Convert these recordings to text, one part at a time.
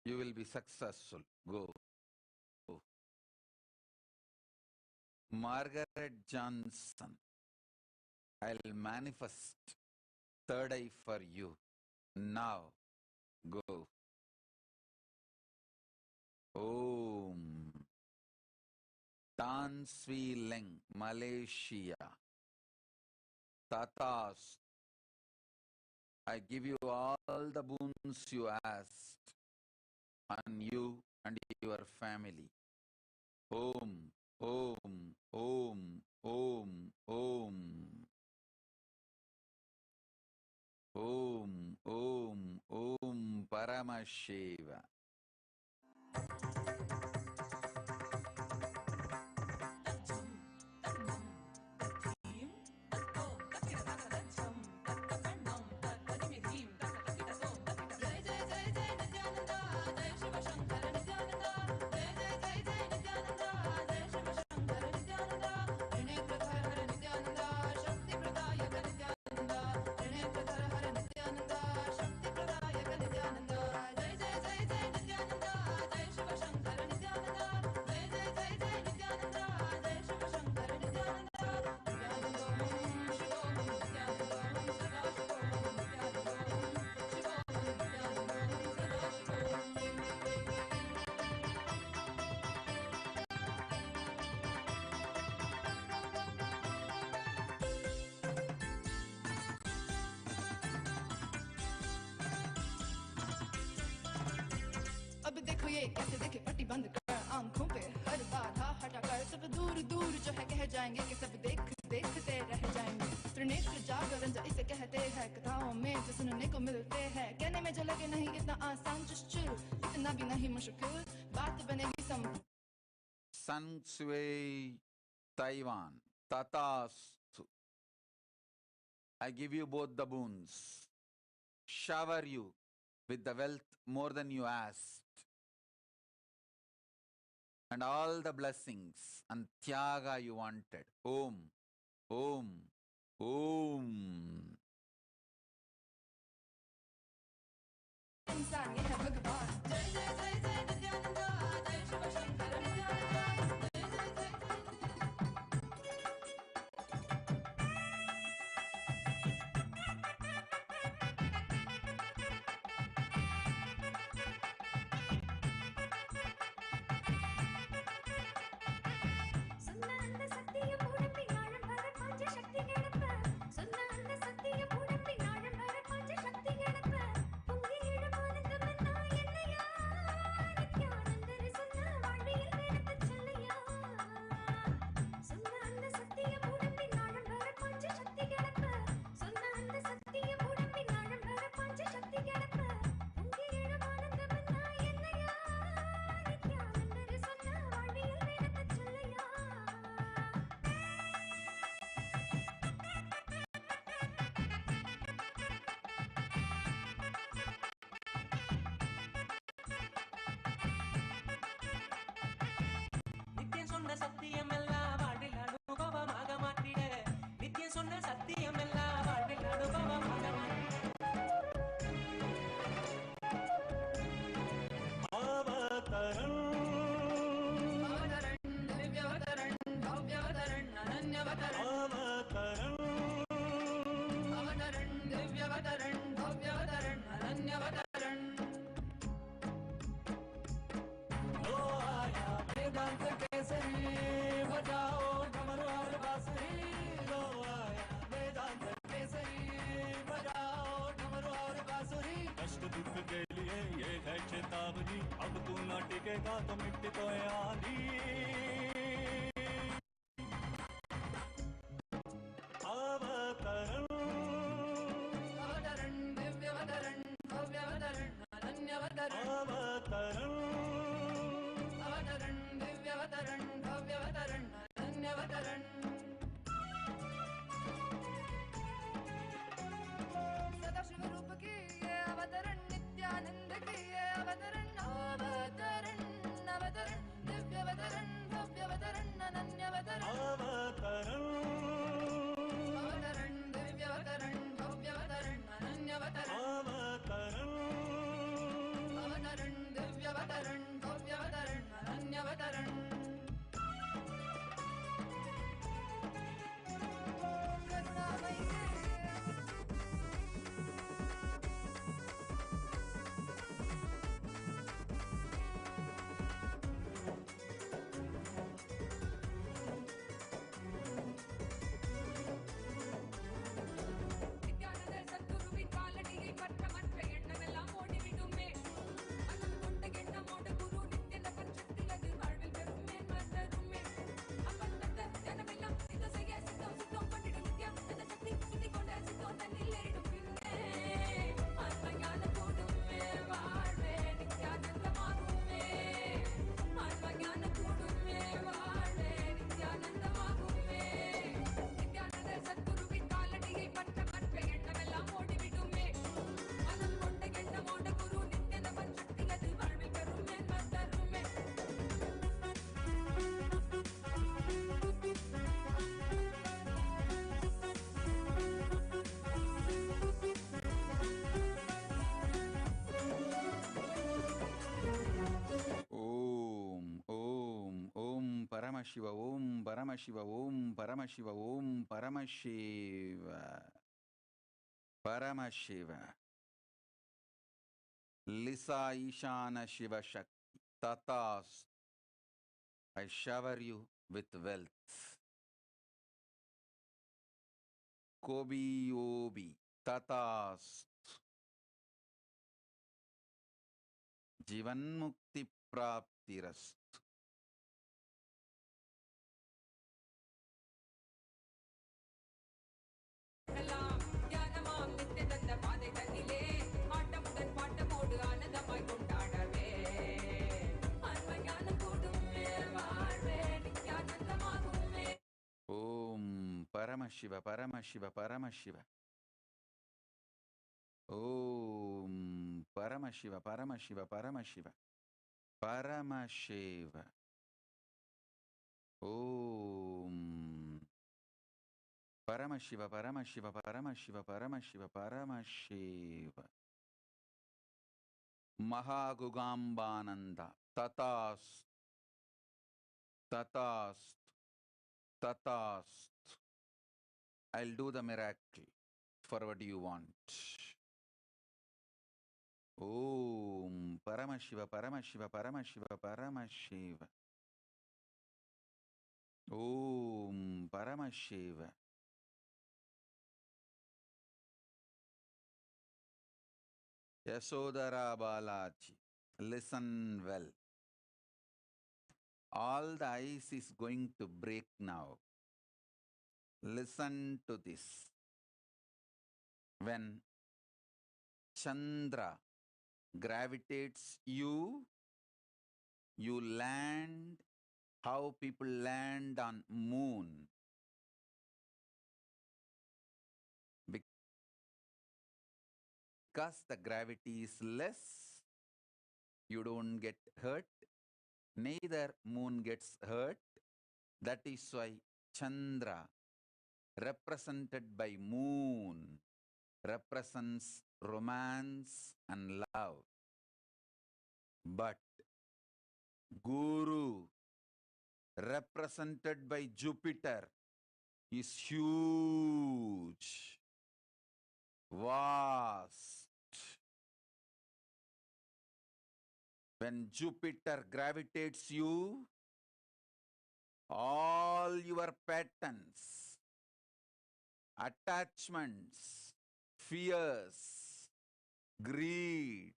You will be successful. Go. Margaret Johnson, I'll manifest third eye for you. Now, go. Om. Tan Swi Leng, Malaysia. Tatas, I give you all the boons you asked on you and your family. Om, Om, Om, Om, Om. Om, Om, Om, Paramasheva. अब देखो ये कैसे देखे पट्टी बंद कर आंखों पे हर बाधा हटा कर सब दूर दूर जो है कह जाएंगे कि सब देखते रह जाएंगे। त्रिनेत्र जागरण जो इसे कहते हैं कथाओं में जो सुनने को मिलते हैं कहने में जो लगे नहीं इतना आसान चिल इतना भी नहीं मुश्किल बात बनेगी San Sui, Taiwan. Tatastu. I give you both the boons. Shower you with the wealth more than you asked. And all the blessings and tyaga you wanted. Om, Om, Om. इंसान ये है भगवान जय जय जय जय नित्यानंदा जय शिव शंकर नित्यानंदा जय जय जय अब तू ना टिकेगा तो मिट्टी तो आंधी अवतरण अवतरण दिव्यवतरण भव्यवतरण अनन्यवतरण अवतरण अवतरण दिव्यवतरण भव्यवतरण अनन्यवतरण सदाशिव रूप की ये अवतरण नित्यानंद की ये अवतरण अवतरण अवतरण दिव्यवतरण Paramashiva Om, Paramashiva Om, Paramashiva Om, Paramashiva. Paramashiva. Lisa Ishana Shiva Shakti. Tatas. I shower you with wealth. Kobi Obi. Tatas. Jivan Mukti Praptiras. Om Paramashiva, Paramashiva, Paramashiva. Om Paramashiva, Paramashiva, Paramashiva. Paramashiva. Om Paramashiva, Paramashiva, Paramashiva, Paramashiva, Paramashiva. Mahagugambananda. Tatast. Tatast. Tatast. I'll do the miracle for what you want. Om Paramashiva, Paramashiva, Paramashiva, Paramashiva. Om Paramashiva. Yasodhara Balaji, listen well. All the ice is going to break now. Listen to this. When Chandra gravitates you, you land how people land on moon. Because the gravity is less, you don't get hurt. Neither moon gets hurt. That is why Chandra, represented by moon, represents romance and love. But Guru, represented by Jupiter, is huge, vast. When Jupiter gravitates you, all your patterns, attachments, fears, greed,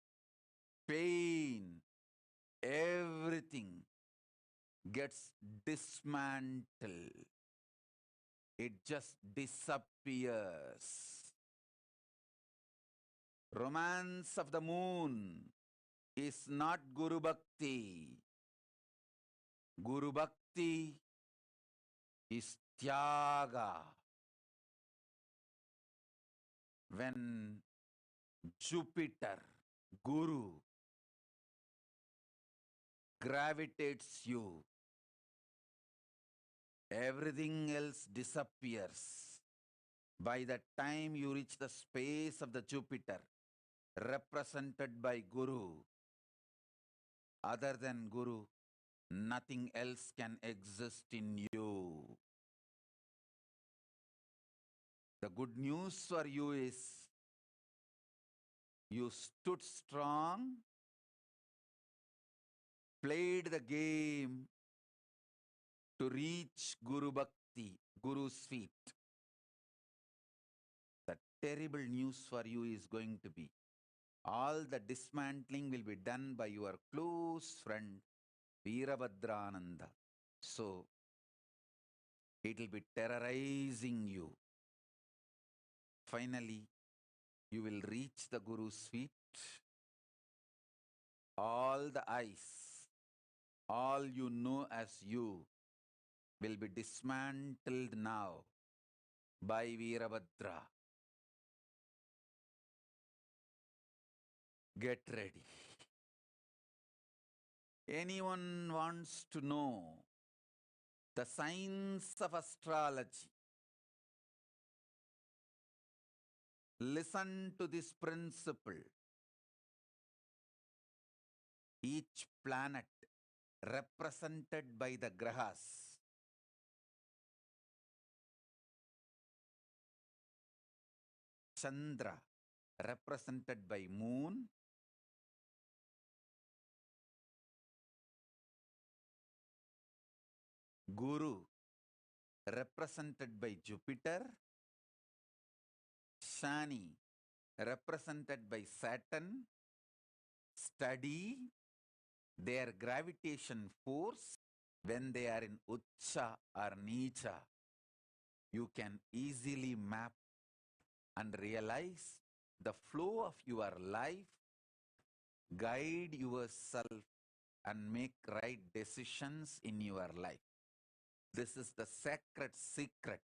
pain, everything gets dismantled. It just disappears. Romance of the moon is not Guru Bhakti. Guru Bhakti is Tyaga. When Jupiter, Guru, gravitates you, everything else disappears. By the time you reach the space of the Jupiter, represented by Guru, other than Guru, nothing else can exist in you. The good news for you is you stood strong, played the game to reach Guru Bhakti, Guru's feet. The terrible news for you is going to be all the dismantling will be done by your close friend Veerabhadrananda. So, it will be terrorizing you. Finally, you will reach the Guru's feet. All the eyes, all you know as you, will be dismantled now by Veerabhadra. Get ready. Anyone wants to know the science of astrology? Listen to this principle. Each planet represented by the grahas Chandra, represented by moon. Guru, represented by Jupiter. Shani, represented by Saturn. Study their gravitation force when they are in Ucha or Nicha. You can easily map and realize the flow of your life, guide yourself and make right decisions in your life. This is the sacred secret,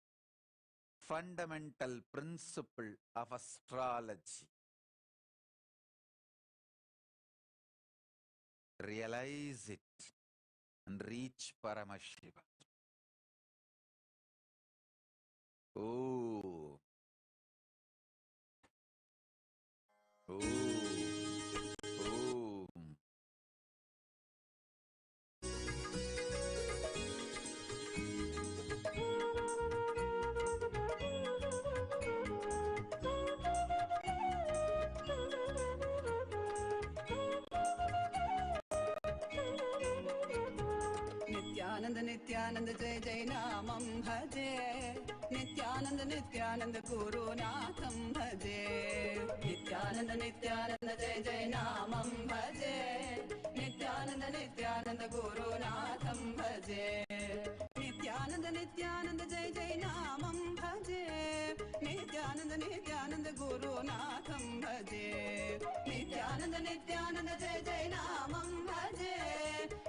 fundamental principle of astrology. Realize it and reach Paramashiva. Oh. Oh. Oh. Nityanand Nityanand जय जय नामं भजे, नित्यानंद नित्यानंद गुरुनाथं भजे, नित्यानंद नित्यानंद जय जय नामं भजे, नित्यानंद नित्यानंद गुरुनाथं भजे, नित्यानंद नित्यानंद जय जय नामं भजे, नित्यानंद नित्यानंद गुरुनाथं भजे, नित्यानंद नित्यानंद जय जय नामं भजे,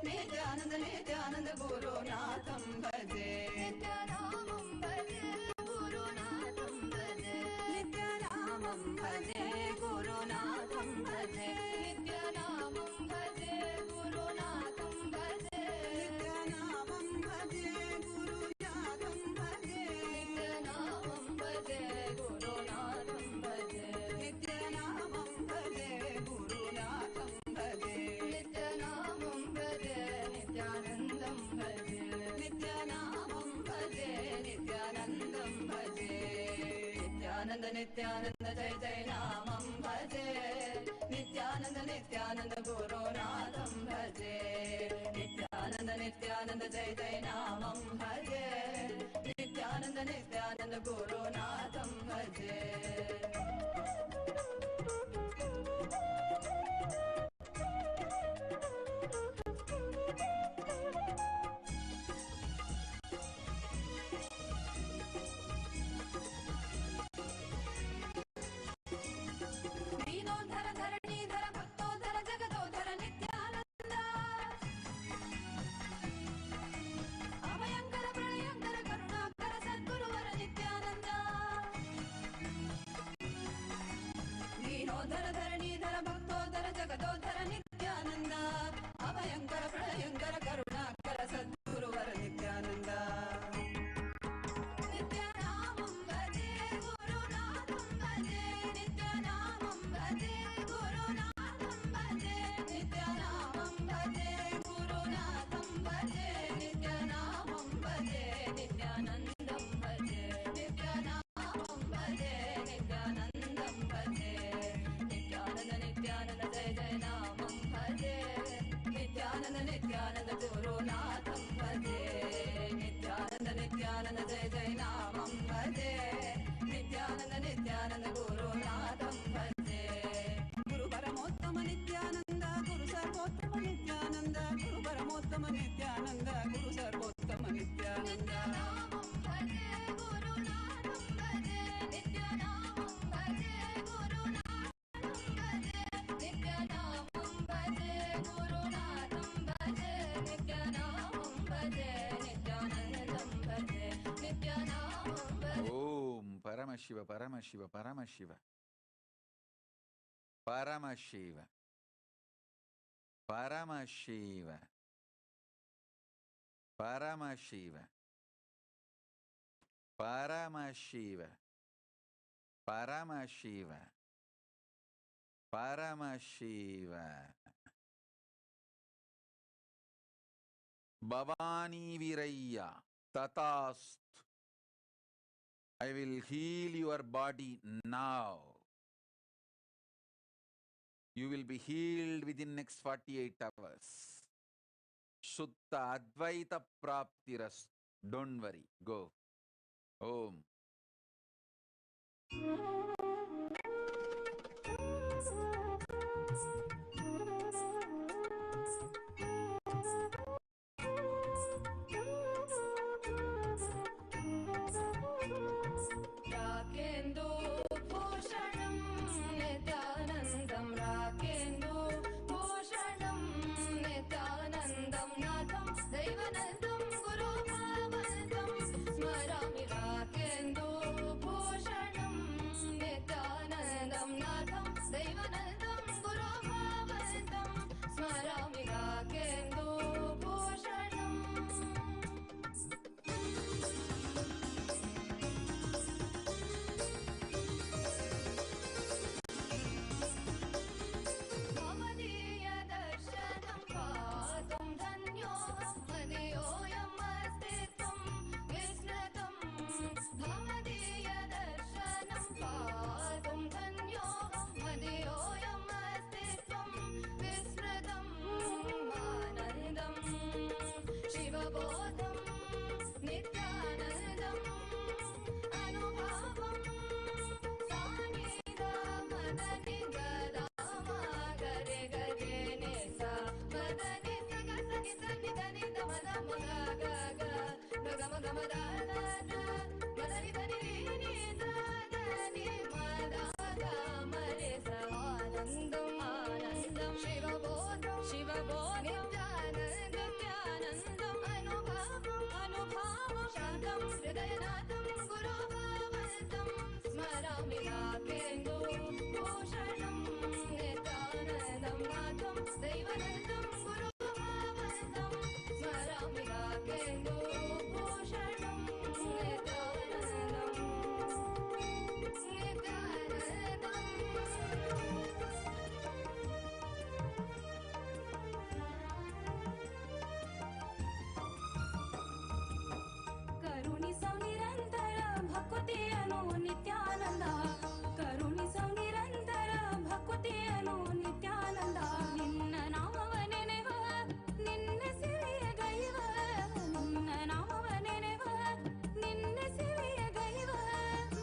नित्यानंद नित्यानंद गुरुनाथं भजे, नित्यानामं भजे गुरुनाथं भजे, नित्यानामं भजे गुरुनाथं भजे, नित्यानामं भजे गुरुनाथं भजे, नित्यानामं भजे गुरुनाथं भजे, नित्यानामं भजे गुरुनाथं भजे, नित्यानामं भजे गुरुनाथं भजे, नित्यानामं भजे नित्यानंदं भजे, नित्यानामं भजे नित्यानंदं भजे, नित्यानंद नित्यानंद जय जय नामं भजे, नित्यानंद नित्यानंद गुरुनाथं भजे, नित्यानंद नित्यानंद जय जय नामं भजे, नित्यानंद नित्यानंद गुरुनाथं भजे. दीनोद्धर धरणीधर भक्तोद्धर जगदोद्धर नित्यानंद, अभयंकर प्रलयंकर करुणाकर सद्गुरुवर नित्यानंद, दीनोद्धर धरणीधर भक्तोद्धर जगदोद्धर नित्यानंद, अभयंकर प्रलयंकर करुणाकर सद्गुरुवर नित्यानंद, नित्यानामं भजे गुरुनाथं भजे, नित्यानामं भजे गुरुनाथं भजे, नित्यानामं भजे गुरुनाथं भजे, नित्यानामं भजे नित्यानंदं भजे, नित्यानामं भजे नित्यानंदं भजे, नित्यानंद नित्यानंद जय जय नामं भजे, नित्यानंद नित्यानंद गुरुनाथं भजे, नित्यानंद नित्यानंद जय जय नामं भजे, नित्यानंद नित्यानंद गुरुनाथं भजे, गुरु परमोत्तम नित्यानंद गुरु सर्वोत्तम नित्यानंद, गुरु परमोत्तम नित्यानंद गुरु सर्वोत्तम नित्यानंद, नित्यानामं भजे गुरुनाथं भजे, नित्यानामं भजे गुरुनाथं भजे, नित्यानामं भजे गुरुनाथं भजे, नित्यानामं भजे नित्यानंदं भजे, नित्यानामं भजे. Om Paramashiva, Paramashiva, Paramashiva. Paramashiva. Paramashiva. Paramashiva. Paramashiva. Paramashiva. Paramashiva. Bhavani Viraya Tatastu. I will heal your body now. You will be healed within next 48 hours. Shuddha Advaita Praptiras. Don't worry. Go. Om. राकेन्दु भूषणं नित्यानन्दं राकेन्दु भूषणं नित्यानन्दं नाथं दैवनन्दं गुरुभावनन्दं स्मरामि राकेन्दु भूषणं नित्यानन्दं नाथं दैवनन्दं गुरुभावनन्दं स्मरामि राकेन्दु भूषणम् भवदीय दर्शनं पातुं धन्योऽहं मदीयोऽयमस्तित्वं विस्मृतं भवदीय दर्शनं पातुं धन्योऽहं मदीयोऽयमस्तित्वं विस्मृतं आनन्दं शिवबोधं नित्यानन्दम् अनुभावं सानिधा मदनि गदामा गरे गरे NASA मदनि सगसनि सनि धनि दमद मग ग ग गम गम द द द मदनि धनि नी द धनि मद ग मरे स आनन्दम् आनन्दं शिवबोधं नित्यानन्दम् अनुभावं शान्तं हृदयनाथं गुरुभावनन्दं स्मरामि राकेन्दु भूषणं नित्यानन्दं नाथं दैवनन्दं गुरुभावनन्दं स्मरामि राकेन्दु भूषणं ಕರುಣಿಸೌ ನಿರಂತರ ಭಕುತಿಯನು ನಿತ್ಯಾನಂದ ಕರುಣಿಸೌ ನಿರಂತರ ಭಕುತಿಯನು ನಿತ್ಯಾನಂದ ನಿನ್ನ ನಾಮವ ನೆನೆವ ನಿನ್ನ ಸೇವೆಯ ಗೈವ ನಿನ್ನ ನಾಮವ ನೆನೆವ ನಿನ್ನ ಸೇವೆಯ ಗೈವ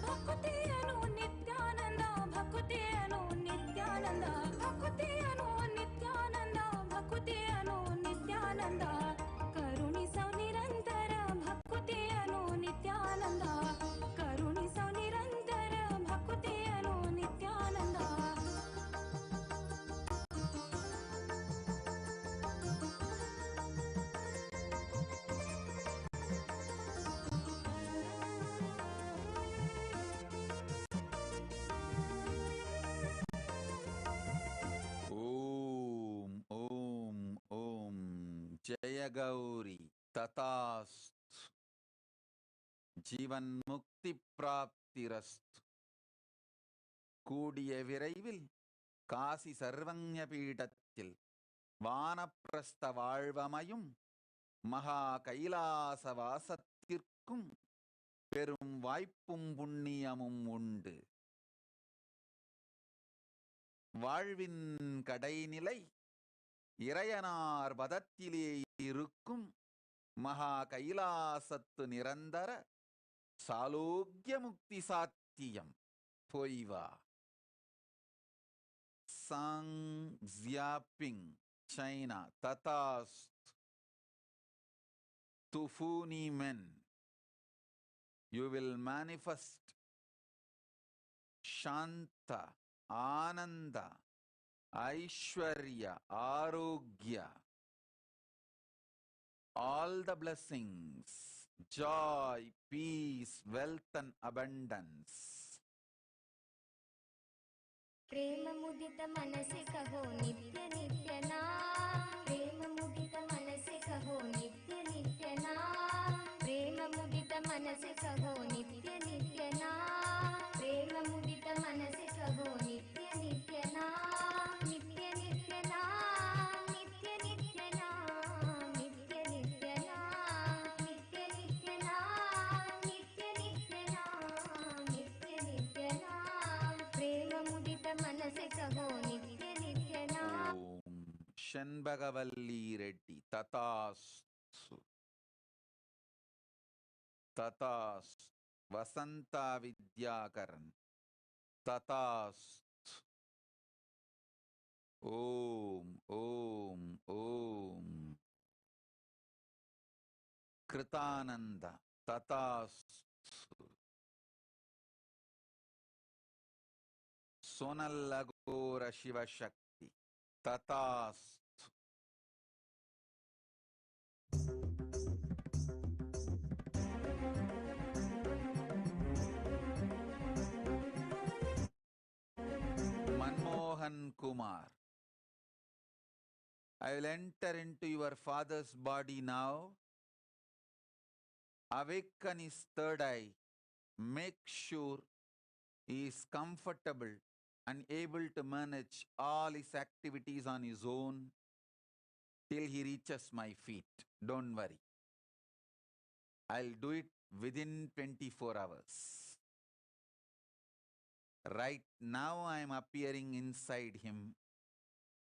ಭಕುತಿಯನು ನಿತ್ಯಾನಂದ ಭಕುತಿಯನು ನಿತ್ಯಾನಂದ ಭಕುತಿಯನು ನಿತ್ಯಾನಂದ ಭಕುತಿಯನು ನಿತ್ಯಾನಂದ ಕರುಣಿಸೌ ನಿರಂತರ ಭಕುತಿಯನು ನಿತ್ಯಾನಂದ ಕರುಣಿಸೌ ನಿರಂತರ ಭಕುತಿಯನು Nithyananda Om. Om. Om. Jaya Gauri. Tatast. Jivan Mukti Praptirast. கூடிய விரைவில் காசி சர்வஞ பீடத்தில் வானப்பிரஸ்த வாழ்வமையும் மகா கைலாச வாசத்திற்கும் பெரும் வாய்ப்பும் புண்ணியமும் உண்டு. வாழ்வின் கடைநிலை இறையனார் பதத்திலே இருக்கும் மகா கைலாசத்து நிரந்தர சாலோக்கிய முக்தி சாத்தியம். பொய்வா சாங் ஜியாபிங் சைனா ததாஸ்த் துஃபூனி மென். You will manifest Shanta, Ananda, Aishwarya, Arogya, all the blessings, joy, peace, wealth and abundance. प्रेम मुदित मन से कहो नित्य नित्य नाम प्रेम मुदित मन से कहो नित्य नित्य नाम प्रेम मुदित मन से कहो नित्य नित्य नाम प्रेम मुदित मन से कहो नित्य नित्य नाम नित्य नित्य नाम नित्य नित्य नाम नित्य नित्य नाम नित्य नित्य नाम नित्य नित्य नाम Shenbagavalli Reddy. Tatastu. Tatastu. Vasanta Vidyakaran. Tatastu. Om, Om, Om. Kritananda. Tatastu. Sonallagora Shiva Shakti. Tatastu. Manmohan Kumar. I will enter into your father's body now. Awaken his third eye. Make sure he is comfortable and able to manage all his activities on his own till he reaches my feet. Don't worry. I'll do it within 24 hours. Right now I am appearing inside him,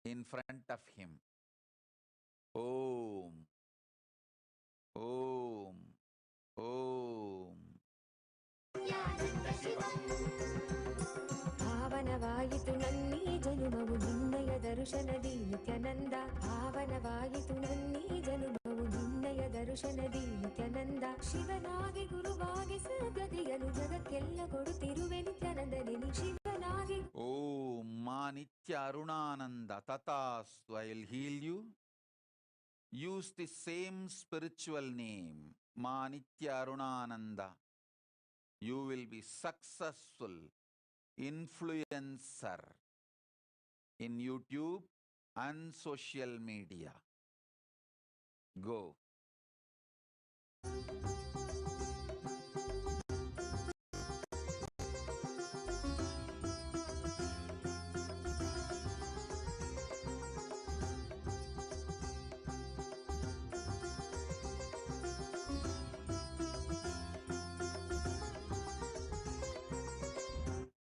in front of him. Om. Om. Om. ಭಾವನವಾಯಿತು ನನ್ನೀ ಜನುಮವು ನಿನ್ನಯ ದರ್ಶನದಿ ನಿತ್ಯಾನಂದ. ಭಾವನವಾಯಿತು ನನ್ನೀ ಜನುಮವು ನಿನ್ನಯ ದರ್ಶನದಿ ನಿತ್ಯಾನಂದ. ಶಿವನಾಗಿ ಗುರುವಾಗಿ ಸದ್ಗತಿಯನ್ನು ಜಗಕ್ಕೆಲ್ಲ ಕೊಡುತ್ತಿರುವೆ ನಿತ್ಯಾನಂದನೆ ನೀ ಶಿವನಾಗಿ. Om Ma Nitya Arunananda Tatastu. I will heal you. Use the same spiritual name, Ma Nitya Arunananda. You will be successful influencer in YouTube and social media. Go.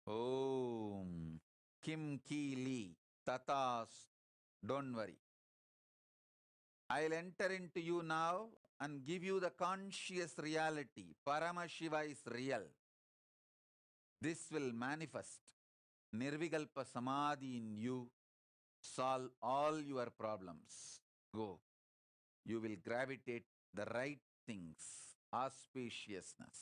Om Kim Ki Li Tatas. Don't worry. I'll enter into you now and give you the conscious reality. Paramashiva is real. This will manifest. Nirvikalpa Samadhi in you. Solve all your problems. Go. You will gravitate the right things. Auspiciousness.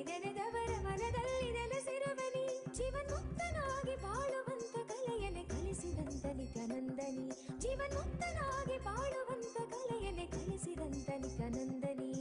ನೆನೆದವರ ಮನದಲ್ಲಿ ನೆಲೆಸಿರುವನಿ ಜೀವನ್ಮುಕ್ತನಾಗಿ ಬಾಳುವಂತ ಕಲೆಯನೆ ಕಲಿಸಿದಂತ ನಿತ್ಯಾನಂದನಿ. ಜೀವನ್ಮುಕ್ತನಾಗಿ ಬಾಳುವಂತ ಕಲೆಯನೆ ಕಲಿಸಿದಂತ ನಿತ್ಯಾನಂದನಿ.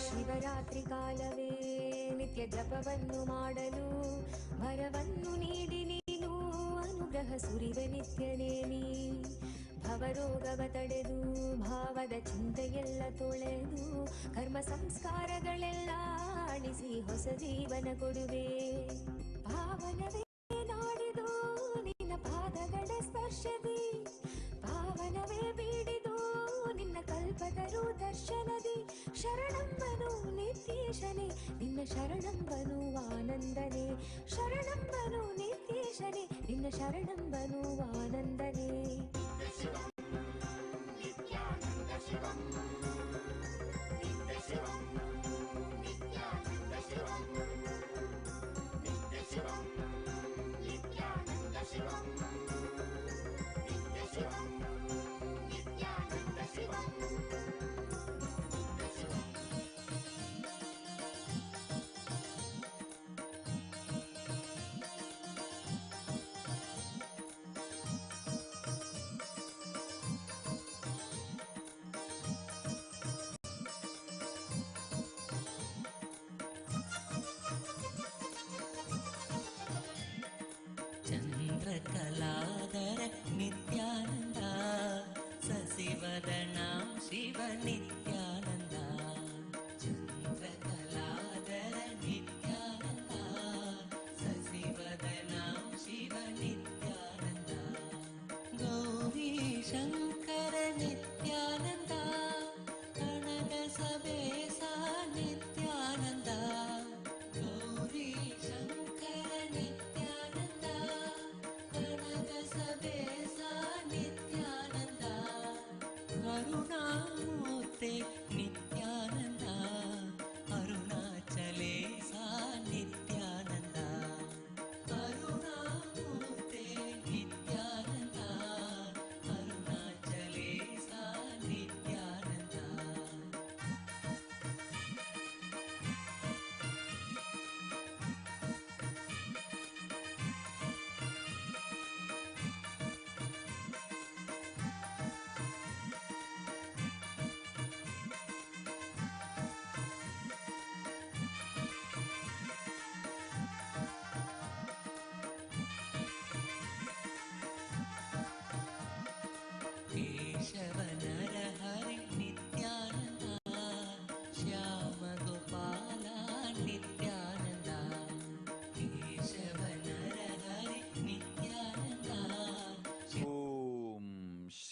ಶಿವರಾತ್ರಿ ಕಾಲವೇ ನಿತ್ಯ ಜಪವನ್ನು ಮಾಡಲು ವರವನ್ನು ನೀಡಿ ನೀನು ಅನುಗ್ರಹ ಸುರಿವೆ ನಿತ್ಯನೇನಿ. ಭವರೋಗವ ತಡೆದು ಭಾವದ ಚಿಂತೆಯೆಲ್ಲ ತೊಳೆದು ಕರ್ಮ ಸಂಸ್ಕಾರಗಳೆಲ್ಲ ಅಳಿಸಿ ಹೊಸ ಜೀವನ ಕೊಡುವೆ. ಭಾವನವೇ ನಾಡಿದು ನಿನ್ನ ಪಾದಗಳ ಸ್ಪರ್ಶದಿ. ಭಾವನವೇ ಬೀಡಿದು ನಿನ್ನ ಕಲ್ಪತರು ದರ್ಶನದಿ. ಶರಣಂಬನು ನಿತ್ಯೇಶನೆ ನಿನ್ನ ಶರಣಂಬನು ಆನಂದನೆ. ಶರಣಂಬನು ನಿತ್ಯೇಶನೆ ನಿನ್ನ ಶರಣಂಬನು ಆನಂದನೆ.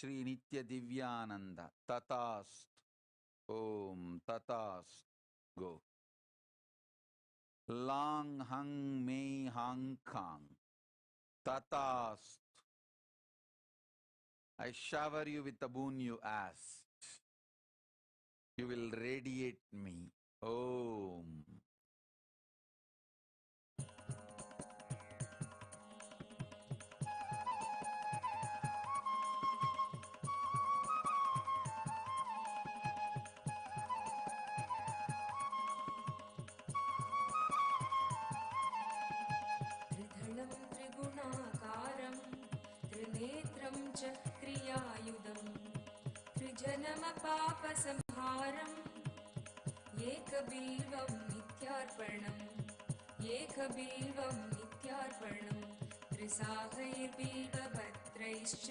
Shri Nitya Divyananda. Tatast. Om Tatast. Go. Lang Hang Mei Hang Kang. Tatast. I shower you with the boon you asked. You will radiate me. Om. त्रिधलं त्रिगुणाकारं त्रिनेत्रं च क्रियायुधं त्रिजन्मपापसंहारम् एकबिल्वं नित्यार्पणम् एकबिल्वं नित्यार्पणं त्रिसाहैर्बिल्वपत्रैश्च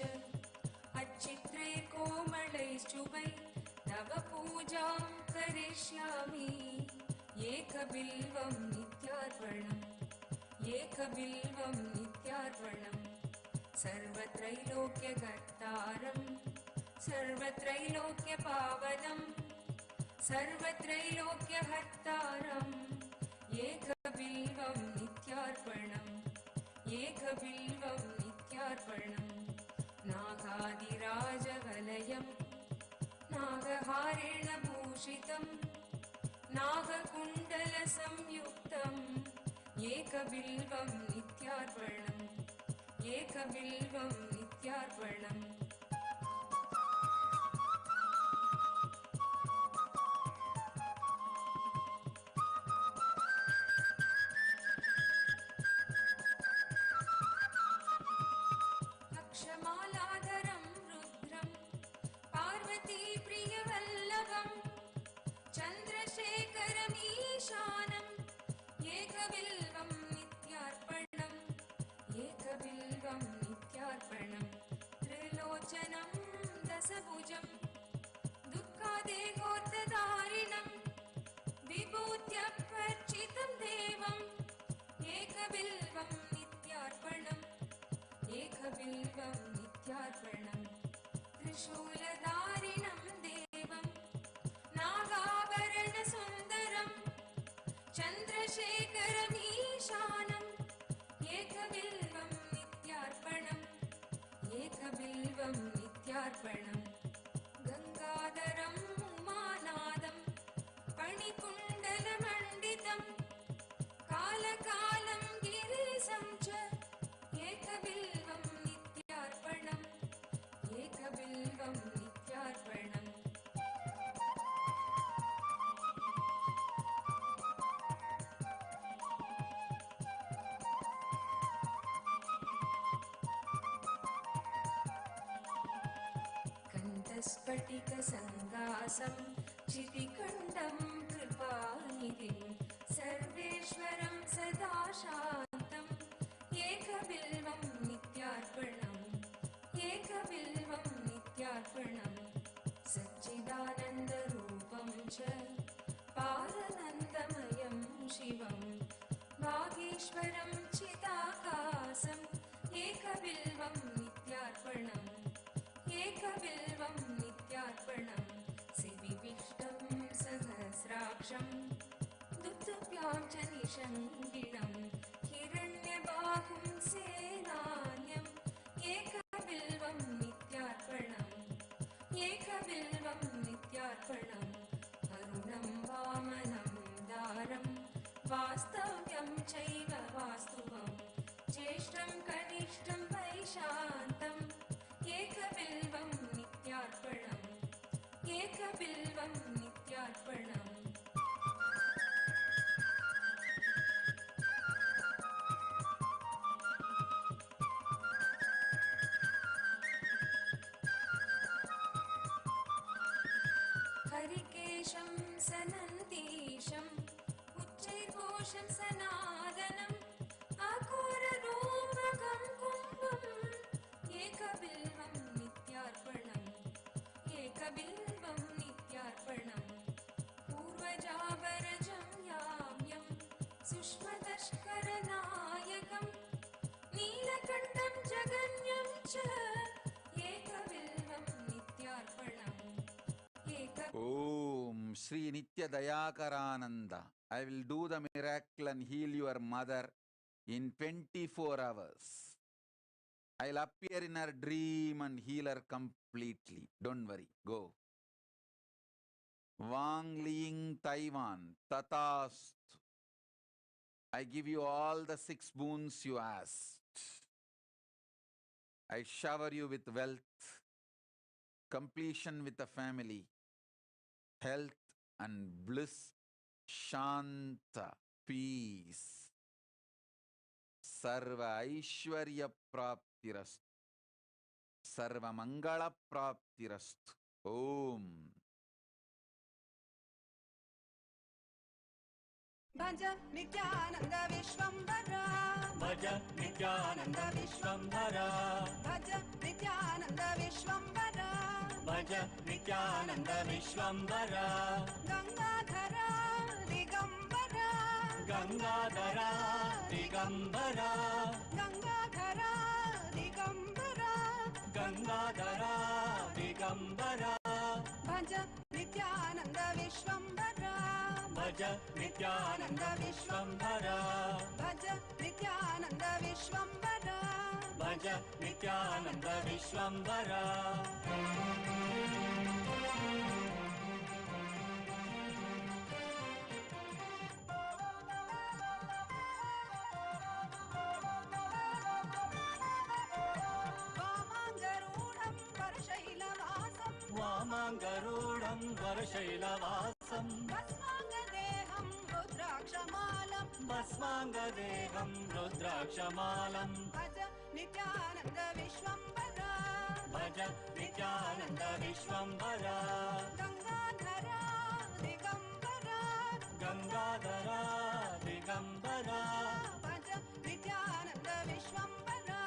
अच्छित्रैर्कोमलैश्चुभै तव पूजां करिष्यामि एकबिल्वं नित्यार्पणम् एकबिल्वं नित्यार्पणम् सर्वत्रैलोक्यकर्तारं सर्वत्रैलोक्यपावनं सर्वत्रैलोक्यहर्तारम् एकबिल्वं नित्यार्पणम् एकबिल्वं नित्यार्पणम् नागादिराजवलयं नागहारेण भूषितं नागकुण्डलसंयुक्तम् एकबिल्वं नित्यार्पणम् एकबिल्वं नित्यार्पणम् अक्षमालाधरं रुद्रं पार्वतीप्रियवल्लभं चन्द्रशेखरमीशानम् एकबिल्वं नित्यार्पणम् एकबिल्वं नित्यार्पणम् त्रिलोचनं दशभुजं दुःखादेहोर्तधारिणं विभूत्यपर्चितं देवम् एकबिल्वं नित्यार्पणम् एकबिल्वं नित्यार्पणम् त्रिशूलधारिणं देवं नागाभरणसुन्दरं चन्द्रशेखरमीशानम् एकबिल्वं नित्यार्पणम् एकबिल्वं नित्यार्पणम् गङ्गाधरं उमानादं फणिकुण्डलमण्डितं कालकालं गिरीशं च एकबिल्वं नित्यार्पणम् एकबिल्वं नित्यार्पणम् स्फटिकसङ्गासं चितिकण्डं कृपानिधिं सर्वेश्वरं सदा शान्तम् एकबिल्वं नित्यार्पणम् एकबिल्वं नित्यार्पणम् सच्चिदानन्दरूपं च पारनन्दमयं शिवं वागीश्वरं चिदाकाशम् एकबिल्वं नित्यार्पणम् एकबिल्वं नित्यार्पणम् शिविविष्टं सहस्राक्षं दुत्तुभ्यां च निषङ्गिणं हिरण्यबाहुं सेनान्यम् एकबिल्वं नित्यार्पणम् एकबिल्वं नित्यार्पणम् अरुणं वामनं दारं वास्तव्यं चैव वास्तुवं ज्येष्ठं कनिष्ठं वैशान्तम् एकबिल्वं नित्यार्पणम् एकबिल्वं नित्यार्पणम् हरिकेशं सनन्तीशम् उच्चैर्घोषं सनादनम् अघोररूपकं कुम्भम् एकबिल्वं नित्यार्पणम् एकबिल्वं नित्यार्पणम् पूर्वजावरजं याम्यं सुष्मदष्करनायकं नीलकण्ठं जगन्यं च एकबिल्वं Om Sri Nitya Dayakarananda. I will do the miracle and heal your mother in 24 hours. I'll appear in her dream and heal her completely. Don't worry. Go. Wang Ling, Taiwan. Tatast. I give you all the 6 boons you asked. I shower you with wealth, completion with a family, health and bliss, shanta, peace, sarva aishwarya praptirastu, sarva mangala praptirastu. Om. भज नित्यानंद विश्वंभरा भज नित्यानंद विश्वंभरा भज नित्यानंद विश्वंभरा भज नित्यानंद विश्वंभरा गंगाधरा दिगंबरा गंगाधरा दिगंबरा गंगाधरा दिगंबरा गंगाधरा दिगंबरा भज नित्यानंद विश्वंभरा भज नित्यानंद विश्वंभरा भज नित्यानंद विश्वंभरा भज नित्यानंद विश्वंभरा वामांगरूढं वरशैलवासं वामाङ्गरूढं वरशैलवासं भस्माङ्गदेहं रुद्राक्षमालं भस्माङ्गदेहं रुद्राक्षमालं भज नित्यानंद विश्वंभरा भज नित्यानंद विश्वंभरा गंगाधरा दिगंबरा गंगाधरा दिगंबरा भज नित्यानंद विश्वंभरा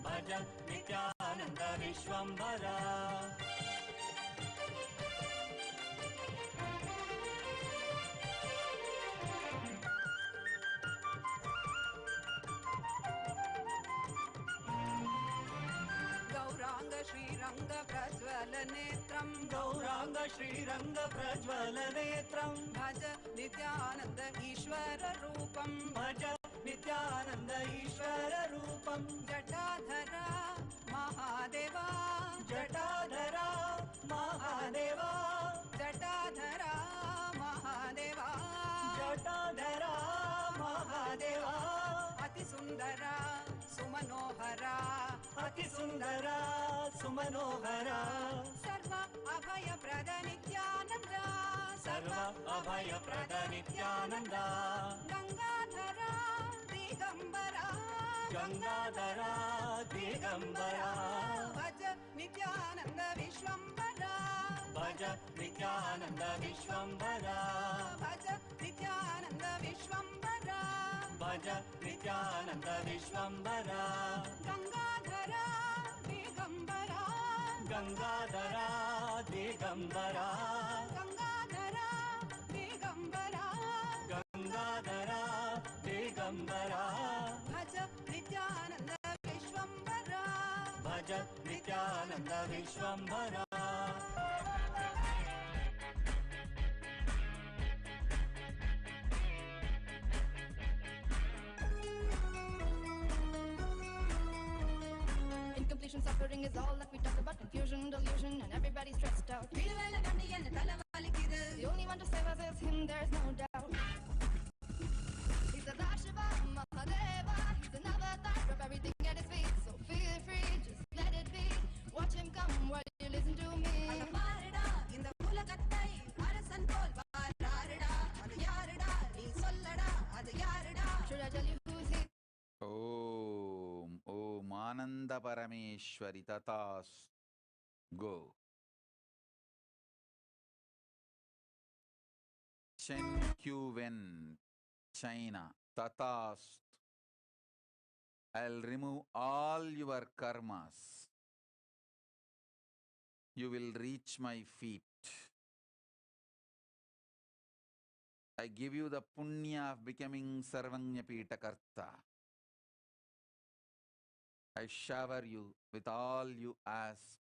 भज नित्यानंद विश्वंभरा गौरांग श्रीरंग प्रज्वल नेत्रं गौरांग श्रीरंग प्रज्वल नेत्रं भज नित्यानंद ईश्वर रूपं भज नित्यानंद ईश्वर रूपं जटाधरा महादेवा जटाधरा महादेवा जटाधरा महादेवा जटाधरा महादेवा अतिसुन्दरा सुमनोहरा अतिसुन्दरा सुमनोहरा सर्व अभयप्रद नित्यानन्दा सर्व अभयप्रद नित्यानन्दा गंगाधरा दिगंबरा गंगाधरा दिगंबरा भज नित्यानंद विश्वंभरा भज नित्यानंद विश्वंभरा भज नित्यानंद विश्वंभरा भज नित्यानंद विश्वंभरा गंगाधरा दिगंबरा गंगाधरा दिगंबरा गंगाधरा दिगंबरा गंगाधरा दिगंबरा भज नित्यानंद विश्वंभरा भज Nityanand विश्वंभरा Incompletion suffering is all that we talk about. Confusion, delusion, and everybody's stressed out. The only one to save us is him, there's no doubt. He's a Shiva, Mahadeva. He's an avatar of everything at his feet. So feel free, just let it be. Watch him come while you listen to me. Should I tell you who's he? Om. Om Ananda Parameshwari Tatas. Go. Chen Q-Wen, China. Tatast. I'll remove all your karmas. You will reach my feet. I give you the punya of becoming Sarvanyapita Karta. I shower you with all you ask.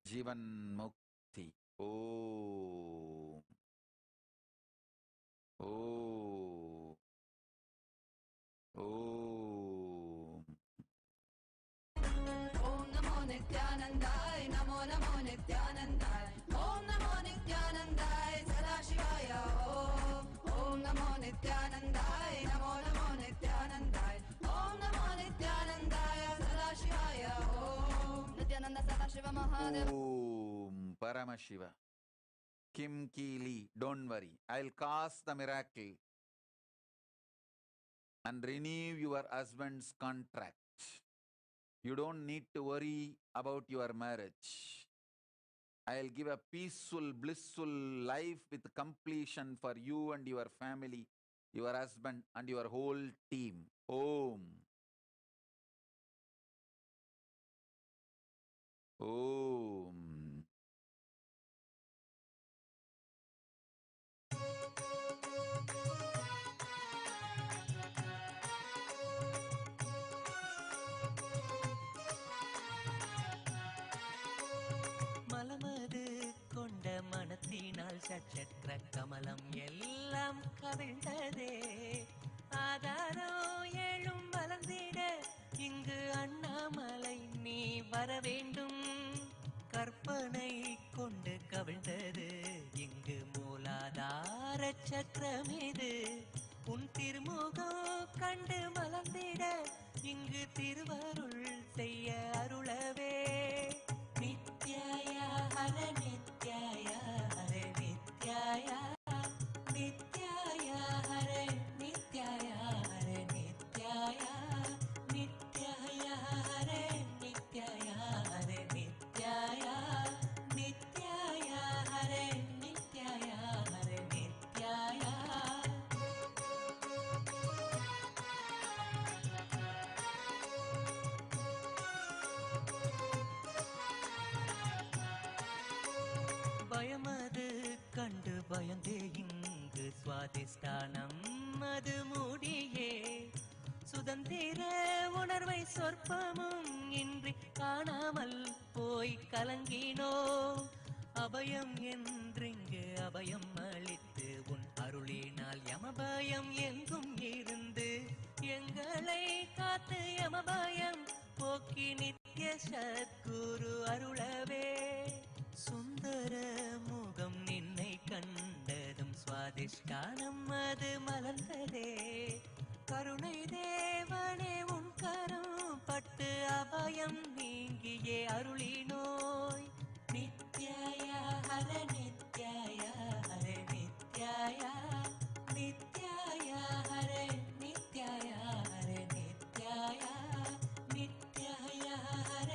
Jivan Mukti. Om. Om. Om. Om Namo Nityanandaya, Namo Namo Nityanandaya, Om Namo Nityanandaya, Sadashivaya Om. Om Namo Nityanandaya, Namo Namo Nityanandaya, Om Namo Nityanandaya, Sadashivaya Om. Nityananda Sadashiva Mahadeva. Om Paramashiva. Kim Kili, don't worry. I'll cause the miracle and renew your husband's contract. You don't need to worry about your marriage. I'll give a peaceful, blissful life with completion for you and your family, your husband, and your whole team. Om. Om. மலமது கொண்ட மனத்தினால் சச்சக்கர கமலம் எல்லாம் கவிழ்ந்ததே. ஆதாரம் ஏழும் வளர்ந்திட இங்கு அண்ணாமலை நீ வர வேண்டும். கற்பனை கொண்டு கவிழ்ந்தது இங்கு மூலாதார சக்கரம் இது. உன் திருமுகம் கண்டு மலர்ந்திட இங்கு திருவருள் செய்ய அருளவே. நித்யாய ஹர நித்யாய ஹர நித்யாய நித்யாய ஹர நித்யாய ஹர நித்யாய நித்யாய ஹர நித்யாய ஹர நித்யாய நித்யாய ஹர நித்யாய ஹர நித்யாய. பயமது கண்டு பயந்தே இங்கு சுவாதிஷ்டானம் அது மூடியே. சுதந்திர உணர்வை சொற்பமும் இன்றி காணாமல் போய் கலங்கினோ. அபயம் என்றிங்கு அபயம் அளித்து உன் அருளினால் யமபயம் எங்கும் இருந்து எங்களை காத்து யமபயம் போக்கி நித்ய சத்குரு அருளவே. சுந்தர முகம் நின்னை கண்டதும் சுவாதிஷ்டானம் அது மலர்ந்ததே. கருணை தேவனே உன் கரம் பட்டு அபயம் நீங்கியே அருளினோய். நித்யாய ஹர நித்யாய ஹர நித்யாய நித்யாய ஹர நித்யாய ஹர நித்யாய நித்யாய ஹர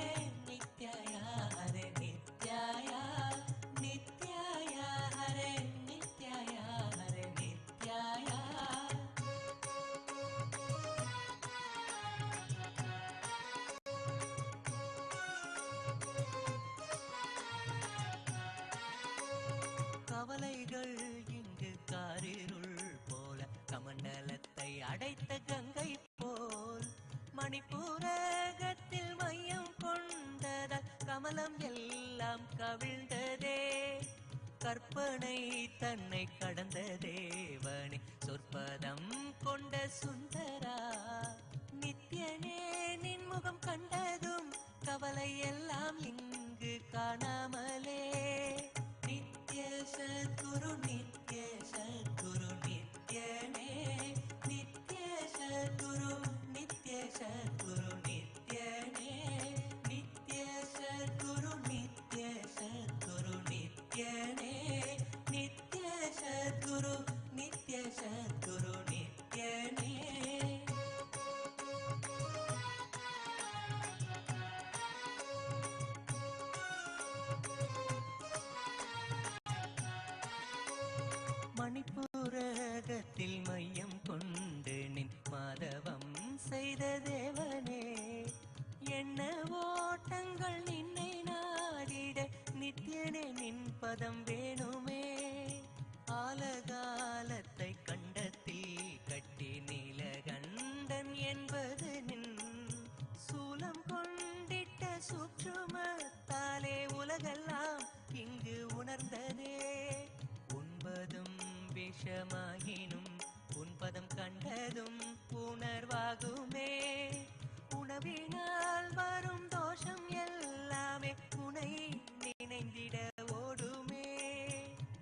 நித்யாய ஹர நித்யாய நித்யாய ஹர நித்யாய ஹர நித்யாய. கவலைகள் இங்கு காரிருள் போல கமண்டலத்தை அடைத்த கங்கை போல் மணிப்பூரகத்தில் மையம் கொண்டதால் கமலம் எல்லாம் கவிழ்ந்ததே. கற்பனை தன்னை கடந்த தேவனே சொற்பதம் கொண்ட சுந்தரா. நித்யனே நின் முகம் கண்டதும் கவலை எல்லாம் இங்கு காணாமலே. நித்ய சத்குரு நித்ய சத்குரு நித்யனே நித்ய சத்குரு நித்ய சத்குரு நித்யனே நித்ய சத்குரு நித்ய சத்குரு நித்யனே நித்ய சத்குரு நித்ய சத்குரு நித்யனே. மணிப்பூரகத்தில் மையம் கொண்டு நின் மாதவம் செய்த தேவனே. என்ன ஓட்டங்கள் நின்னை நாடிட நித்யனே நின் பதம் வேணுமே. ஆலகாலத்தை கண்டத்தில் கட்டி நீலகண்டன் என்பது நின் சூலம் கொண்டிட்ட சூற்றுமத்தாலே உலகெல்லாம் இங்கு உணர்ந்த விஷமாயினும் உன்பதம் கண்டதும் உணர்வாகுமே. உணவினால் வரும் தோஷம் எல்லாமே உனை நினைந்திட ஓடுமே.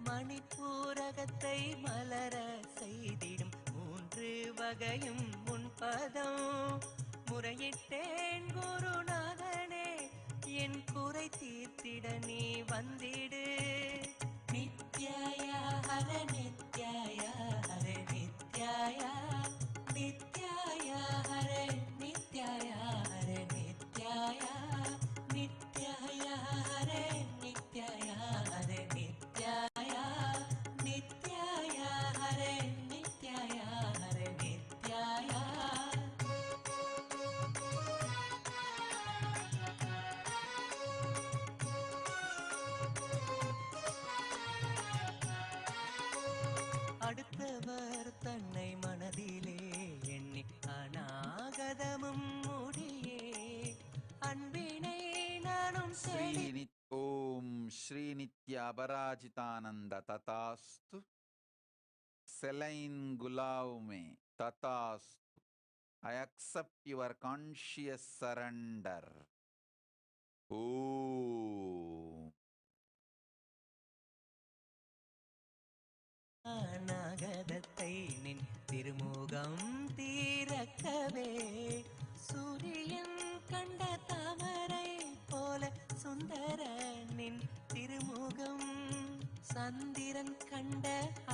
மணிப்பூரகத்தை மலர செய்திடும் 3 வகையும் உன்பதம். முறையிட்டேன் குருநாதனே, என் குறை தீர்த்திட நீ வந்திடு. நித்யாய ஹர நித்யாய ஹர நித்யாய நித்யாய ஹர நித்யாய ஹர நித்யாய நித்யாய ஹர நித்யாய ஹர நித்யாய நித்யாய ஹர நித்யாய ஹர நித்யாய. அடுத்தவர் தன்னை மனதிலே எண்ணி அநாகதமும் முடியே அன்பினை நானும் தேடி. ஓம் ஸ்ரீ நித்ய அபராஜிதானந்த ததாஸ்து. செலைன் குலாவுமே ததாஸ்து. I accept your conscious surrender. ஓம். அநாகதத்தை நின் திருமுகம் தீரக்கவே சூரியன் கண்ட தாமரை போல சுந்தர நின் திருமுகம். சந்திரன் கண்ட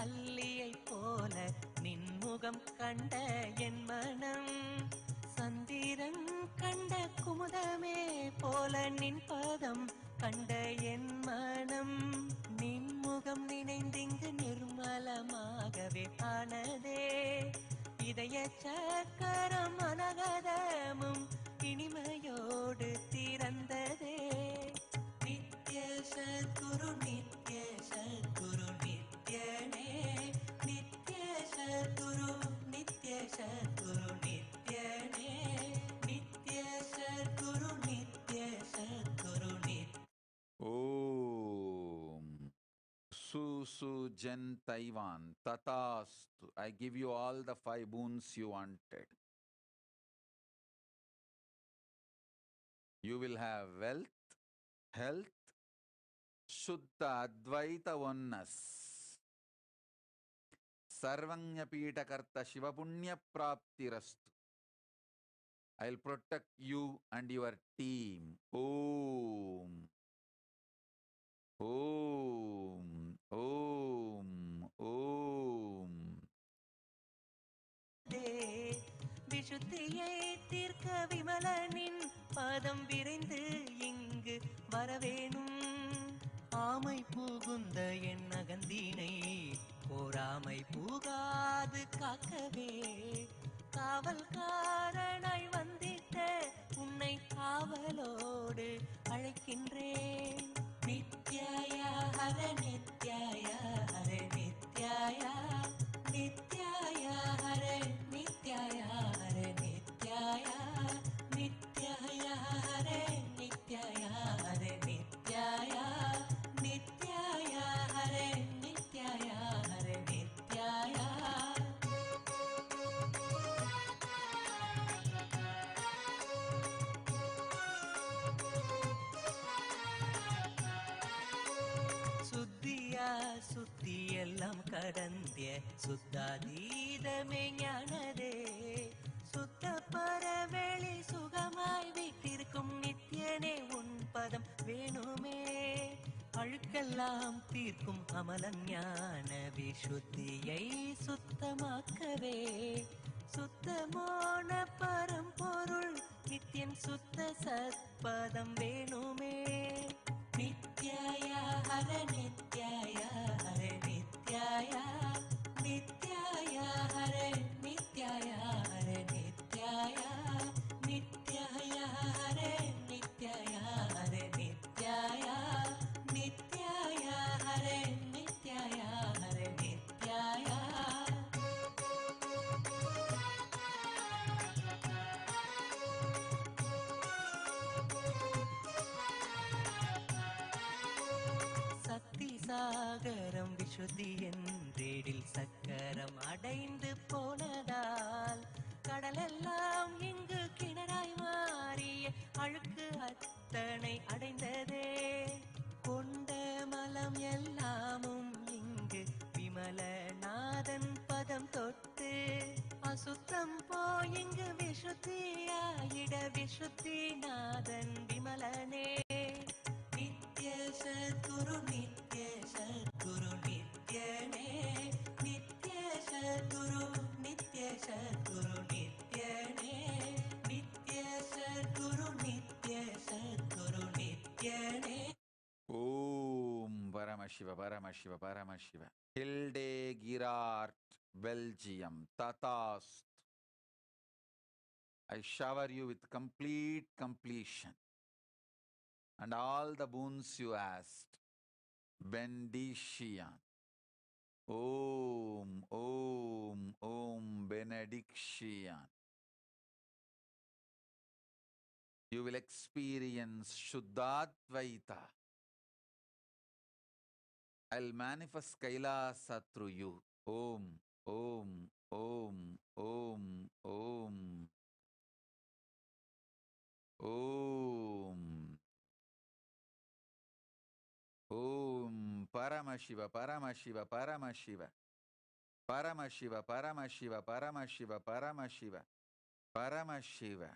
அல்லியை போல நின்முகம் கண்ட என் மனம். சந்திரன் கண்ட குமுதமே போல நின் பதம் கண்ட என் மனம். நின்முகம் நினைந்திங்கு நிர்மலமாகவே ஆனதே. இதய சக்கரம் அனகதமும் இனிமையோடு திறந்ததே. நித்ய சத்குரு நித்ய சத்குரு நித்யனே. நித்ய சத்குரு நித்ய சத்குரு நித்யனே. நித்ய சத்குரு நித்ய சத்குரு நித்ய. Om. Su Jen Taiwan Tatastu. I give you all the 5 boons you wanted. You will have wealth, health, Shuddha Advaita oneness, Sarvanya Pita Karta Shiva Punya Praptirastu. I'll protect you and your team. Om. Om. Om. Om. விஷுத்தியை தீர்க்க விமலனின் பாதம் விரைந்து இங்கு வரவேணும். ஆமை புகுந்த என் அகந்தினை போராமை புகாது காக்கவே காவல்காரனாய் வந்திட்ட உன்னை காவலோடு அழைக்கின்றேன். நித்யாய ஹர நித்யாய ஹர நித்யாய நித்யாய ஹர நித்யாய ஹர நித்யாய நித்யாய ஹர நித்யாய ஹர நித்யாய நித்யாய ஹர நித்யாய ஹர நித்யாய. சுத்தியா சுத்தி எல்லாம் கடந்திய சுத்தாதீதமே ஞானதே. சுத்த பரவெளி சுகமாய் வைத்திருக்கும் நித்யனே உன் பதம் வேணுமே. அழுக்கெல்லாம் தீர்க்கும் அமலன் ஞான விசுத்தியை சுத்தமாக்கவே சுத்தமான பரம்பொருள் நித்யன் சுத்த சத்பதம் வேணுமே. நித்யாய ஹர நித்யாய ஹர நித்யாய நித்யாய ஹர நித்யாய ஹர நித்யாய நித்யாய ஹர நித்யாய ஹர நித்யாய நித்யாய ஹர நித்யாய ஹர நித்யாய. சக்தி சாகரம் விசுத்தி என்றேடில் சக்தி அடைந்து போனதால் கடலெல்லாம் இங்கு கிணறாய் மாறிய அழுக்கு அத்தனை அடைந்ததே. கொண்ட மலம் எல்லாமும் இங்கு விமலநாதன் பதம் தொட்டு அசுத்தம் போய் இங்கு விஷுத்தியாயிட விஷுத்திநாதன் விமலனே. நித்ய சத்குரு நித்ய சத்குரு நித்யனே, நித்ய சத்குரு நித்ய சத்குரு நித்யனே, நித்ய சத்குரு நித்ய Sadhguru நித்யனே. Om Paramashiva, Paramashiva, Paramashiva. Hildegard, Belgium, Tatast. I shower you with complete completion and all the boons you asked. Benediction. Om, Om, Om, benediction. You will experience Shuddhadvaita. I'll manifest Kailasa through you. Om, Om, Om, Om, Om. Om. Om. Paramashiva, Paramashiva, Paramashiva. Paramashiva, Paramashiva, Paramashiva, Paramashiva. Paramashiva.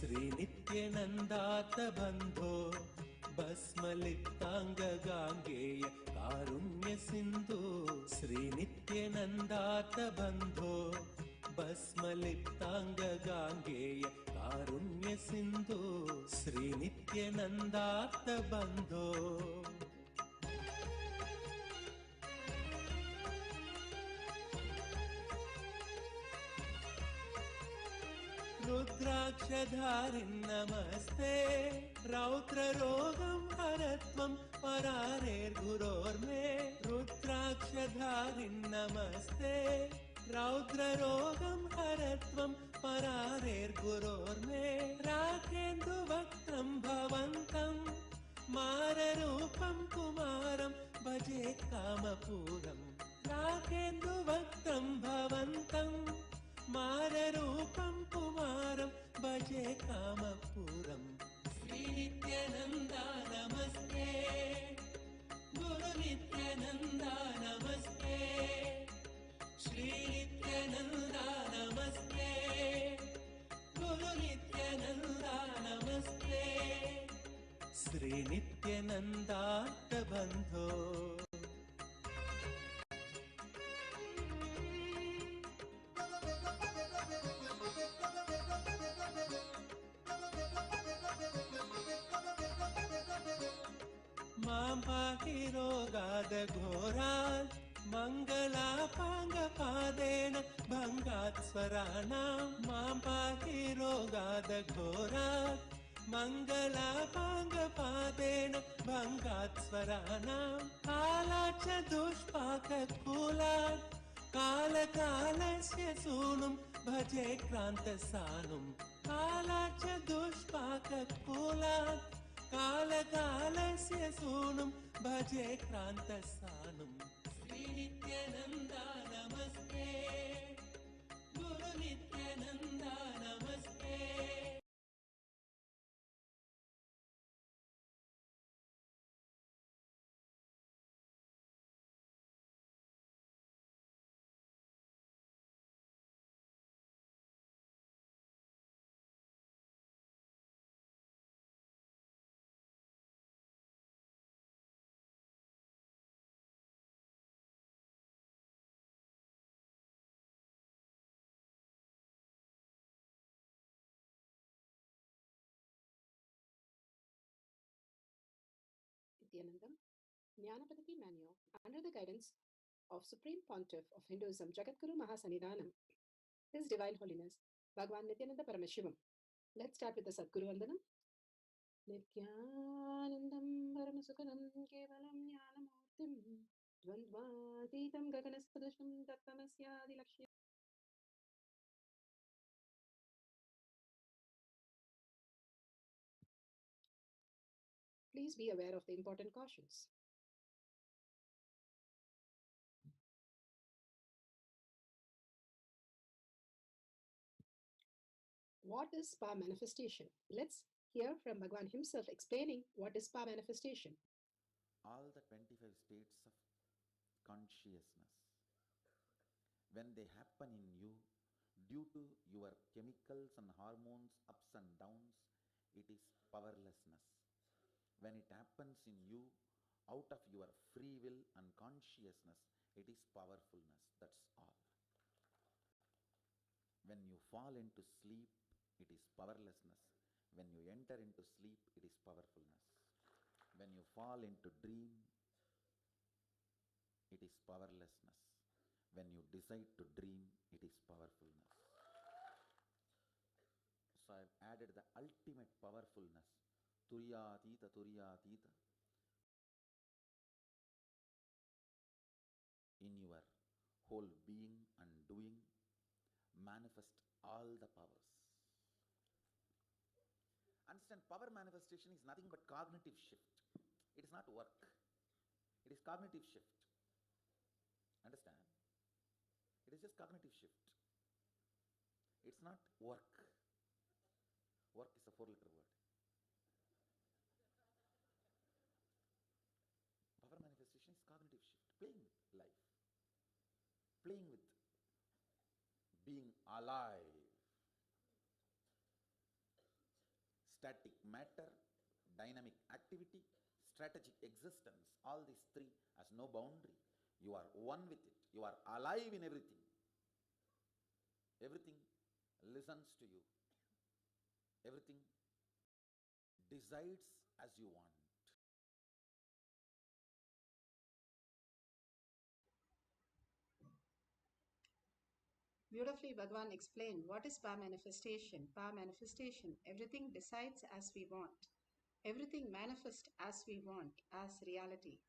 श्रीनित्यनन्दात बन्धो भस्मलिप्ताङ्गगाङ्गेय कारुण्य सिन्धु। श्रीनित्यनन्दात बन्धो भस्मलिप्ताङ्गगाङ्गेय कारुण्य सिन्धु। श्रीनित्यनन्दात बन्धो रुद्राक्षधारिन् नमस्ते। रौद्ररोगं हरत्वं परारेर्गुरोर्मे। रुद्राक्षधारिन् नमस्ते। रौद्ररोगं हरत्वं परारेर्गुरोर्मे। राकेन्दुवक्त्रं भवन्तं माररूपं कुमारं भजे कामपूरम्। राकेन्दुवक्त्रं भवन्तं माररूपं कुमारं भजे कामपूरम्। श्रीनित्यानन्दा नमस्ते, गुरुनित्यानन्दा नमस्ते। श्रीनित्यानन्दा नमस्ते, गुरुनित्यानन्दा नमस्ते। श्रीनित्यानन्दार्तबन्धो मां पाहि रोगादघोरात् मङ्गलापाङ्गपादेन भङ्गात् स्वराणां। मां पाहि रोगादघोरात् मङ्गलापाङ्गपादेन भङ्गात् स्वराणां। कालाच्च दुष्पाककूलात् कालकालस्य सूनुं भजे क्रान्तसानुं। कालाच्च दुष्पाककूलात् कालकालस्य सूनुं भजे क्रान्तसानुं। श्रीनित्यानन्दा नमस्ते, गुरुनित्यानन्दा नमस्ते। Nityanandam, Jnanapadati Manual, under the guidance of Supreme Pontiff of Hinduism, Jagadguru Mahasanidhanam, His Divine Holiness, Bhagavan Nityananda Paramashivam. Let's start with the Sadguru Vandanam. Nityanandam Paramasukhanam Kevalam Jnanamurtim Dvandvatitam Gaganaspadasham Tattvamasya Lakshya. Please be aware of the important cautions. What is spa manifestation? Let's hear from Bhagwan himself explaining what is spa manifestation. All the 25 states of consciousness, when they happen in you, due to your chemicals and hormones ups and downs, it is powerlessness. When it happens in you, out of your free will and consciousness, it is powerfulness. That's all. When you fall into sleep, it is powerlessness. When you enter into sleep, it is powerfulness. When you fall into dream, it is powerlessness. When you decide to dream, it is powerfulness. So I've added the ultimate powerfulness, Turiyatita, Turiyatita, in your whole being and doing, manifest all the powers. Understand, power manifestation is nothing but cognitive shift. It is not work. It is cognitive shift. Understand? It is just cognitive shift. It's not work. Work is a 4-letter word. Power manifestation is cognitive shift, playing with life, playing with being alive. Static matter, dynamic activity, strategic existence, all these three has no boundary. You are one with it. You are alive in everything. Everything listens to you. Everything decides as you want. Beautifully, Bhagavan explained what is power manifestation. Power manifestation, everything decides as we want. Everything manifests as we want, as reality.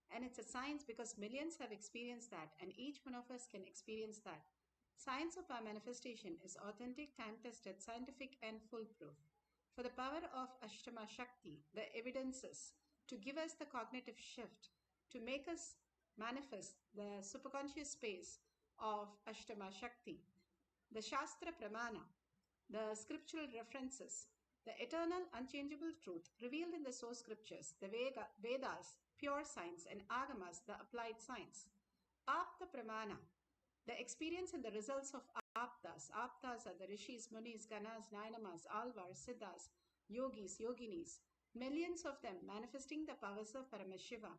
And it's a science because millions have experienced that, and each one of us can experience that. Science of power manifestation is authentic, time-tested, scientific, and foolproof. For the power of Ashtama Shakti, the evidences to give us the cognitive shift, to make us manifest the superconscious space of Ashtama Shakti, the Shastra Pramana, the scriptural references, the eternal unchangeable truth revealed in the source scriptures, the Vedas, pure science, and Agamas, the applied science. Apta Pramana, the experience and the results of Aptas. Aptas are the Rishis, Munis, Ganas, Nainamas, Alvars, Siddhas, Yogis, Yoginis, millions of them manifesting the powers of Paramashiva,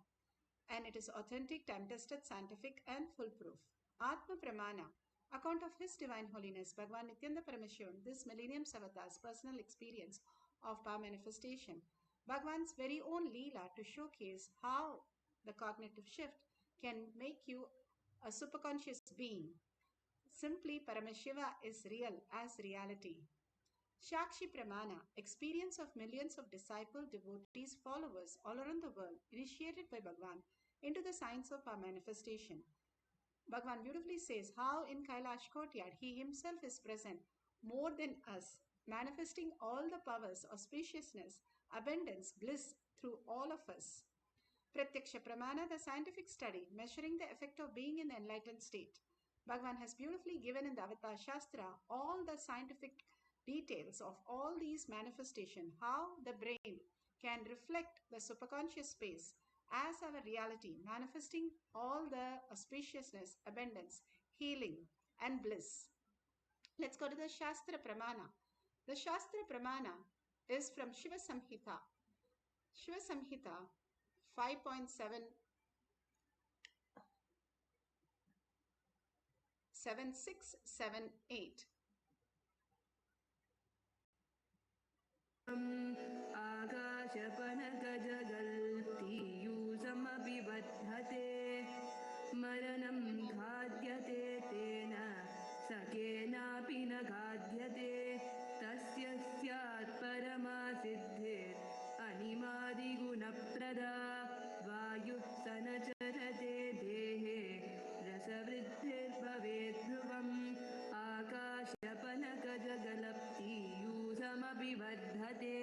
and it is authentic, time-tested, scientific, and foolproof. Atma Pramana, account of His Divine Holiness Bhagavan Nityananda Paramashivan, this millennium's avatar's personal experience of power manifestation, Bhagavan's very own Leela to showcase how the cognitive shift can make you a superconscious being. Simply, Paramashiva is real as reality. Shakshi Pramana, experience of millions of disciple, devotees, followers all around the world, initiated by Bhagavan into the science of our manifestation. Bhagavan beautifully says how in Kailash courtyard he himself is present more than us, manifesting all the powers of spaciousness, abundance, bliss through all of us. Pratyaksha Pramana, the scientific study measuring the effect of being in the enlightened state. Bhagavan has beautifully given in the Avatar Shastra all the scientific details of all these manifestations, how the brain can reflect the superconscious space as our reality, manifesting all the auspiciousness, abundance, healing, and bliss. Let's go to the Shastra Pramana. The Shastra Pramana is from Shiva Samhita. Shiva Samhita 5.7 7678. आकाशपनकजगल्तीयुगे बध्यते मरणं खाद्यते तेन सकेनापि न खाद्यते तस्य स्यात् परमा सिद्धिर् अनिमादिगुणप्रदा वायुः स न चरते देहे रसवृद्धिर्भवेत् ध्रुवम् आकाशपनकजगलप्तीयूषमपि वर्धते.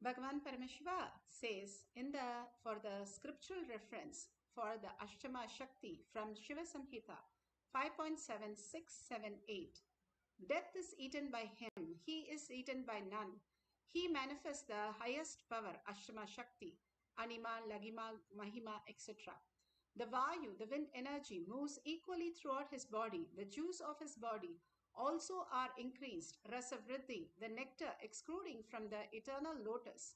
Bhagavan Parameshwara says in the for the scriptural reference for the Ashtama Shakti from Shiva Samhita 5.7678, death is eaten by him, he is eaten by none. He manifests the highest power, Ashtama Shakti, Anima, Lagima, Mahima, etc. The Vayu, the wind energy, moves equally throughout his body. The juice of his body also are increased. Rasa Vriddhi, the nectar extruding from the eternal lotus,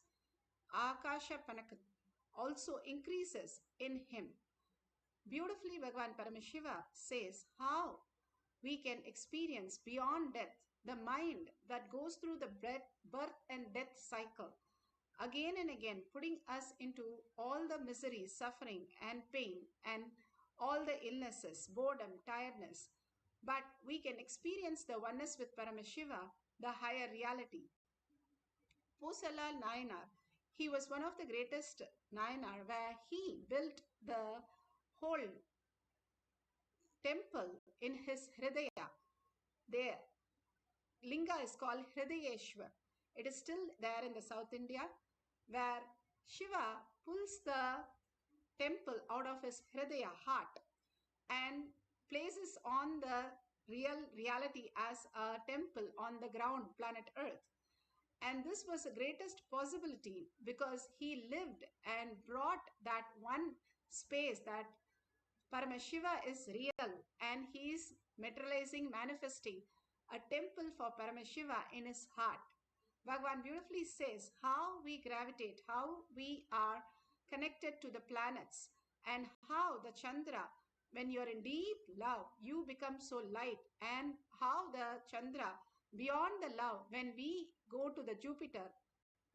Akasha Panakat, also increases in him. Beautifully, Bhagavan Paramashiva says how we can experience beyond death the mind that goes through the birth and death cycle again and again, putting us into all the misery, suffering, and pain, and all the illnesses, boredom, tiredness. But we can experience the oneness with Paramashiva, the higher reality. Posalal Nayanar, he was one of the greatest Nayanar, where he built the whole temple in his Hridaya. There, Linga is called Hridayeshwar. It is still there in the South India, where Shiva pulls the temple out of his Hridaya heart and places on the real reality as a temple on the ground, planet Earth. And this was the greatest possibility because he lived and brought that one space that Paramashiva is real and he is materializing, manifesting a temple for Paramashiva in his heart. Bhagavan beautifully says how we gravitate, how we are connected to the planets, and how the Chandra, when you are in deep love, you become so light, and how the Chandra, beyond the love, when we go to the Jupiter,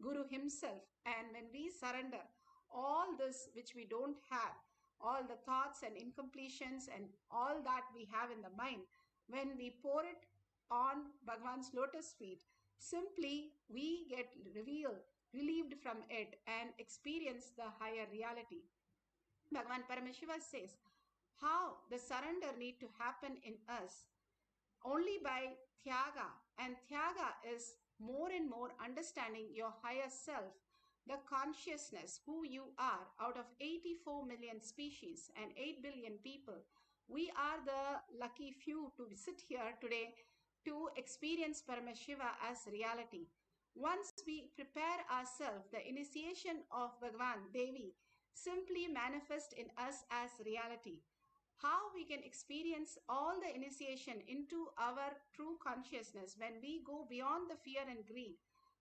Guru himself, and when we surrender all this which we don't have, all the thoughts and incompletions and all that we have in the mind, when we pour it on Bhagwan's lotus feet, simply we get relieved from it and experience the higher reality. Bhagavan Paramashiva says how the surrender need to happen in us only by Tyaga. And Tyaga is more and more understanding your higher self, the consciousness, who you are out of 84 million species and 8 billion people. We are the lucky few to sit here today to experience Paramashiva as reality. Once we prepare ourselves, the initiation of Bhagavan Devi simply manifest in us as reality. How we can experience all the initiation into our true consciousness when we go beyond the fear and greed,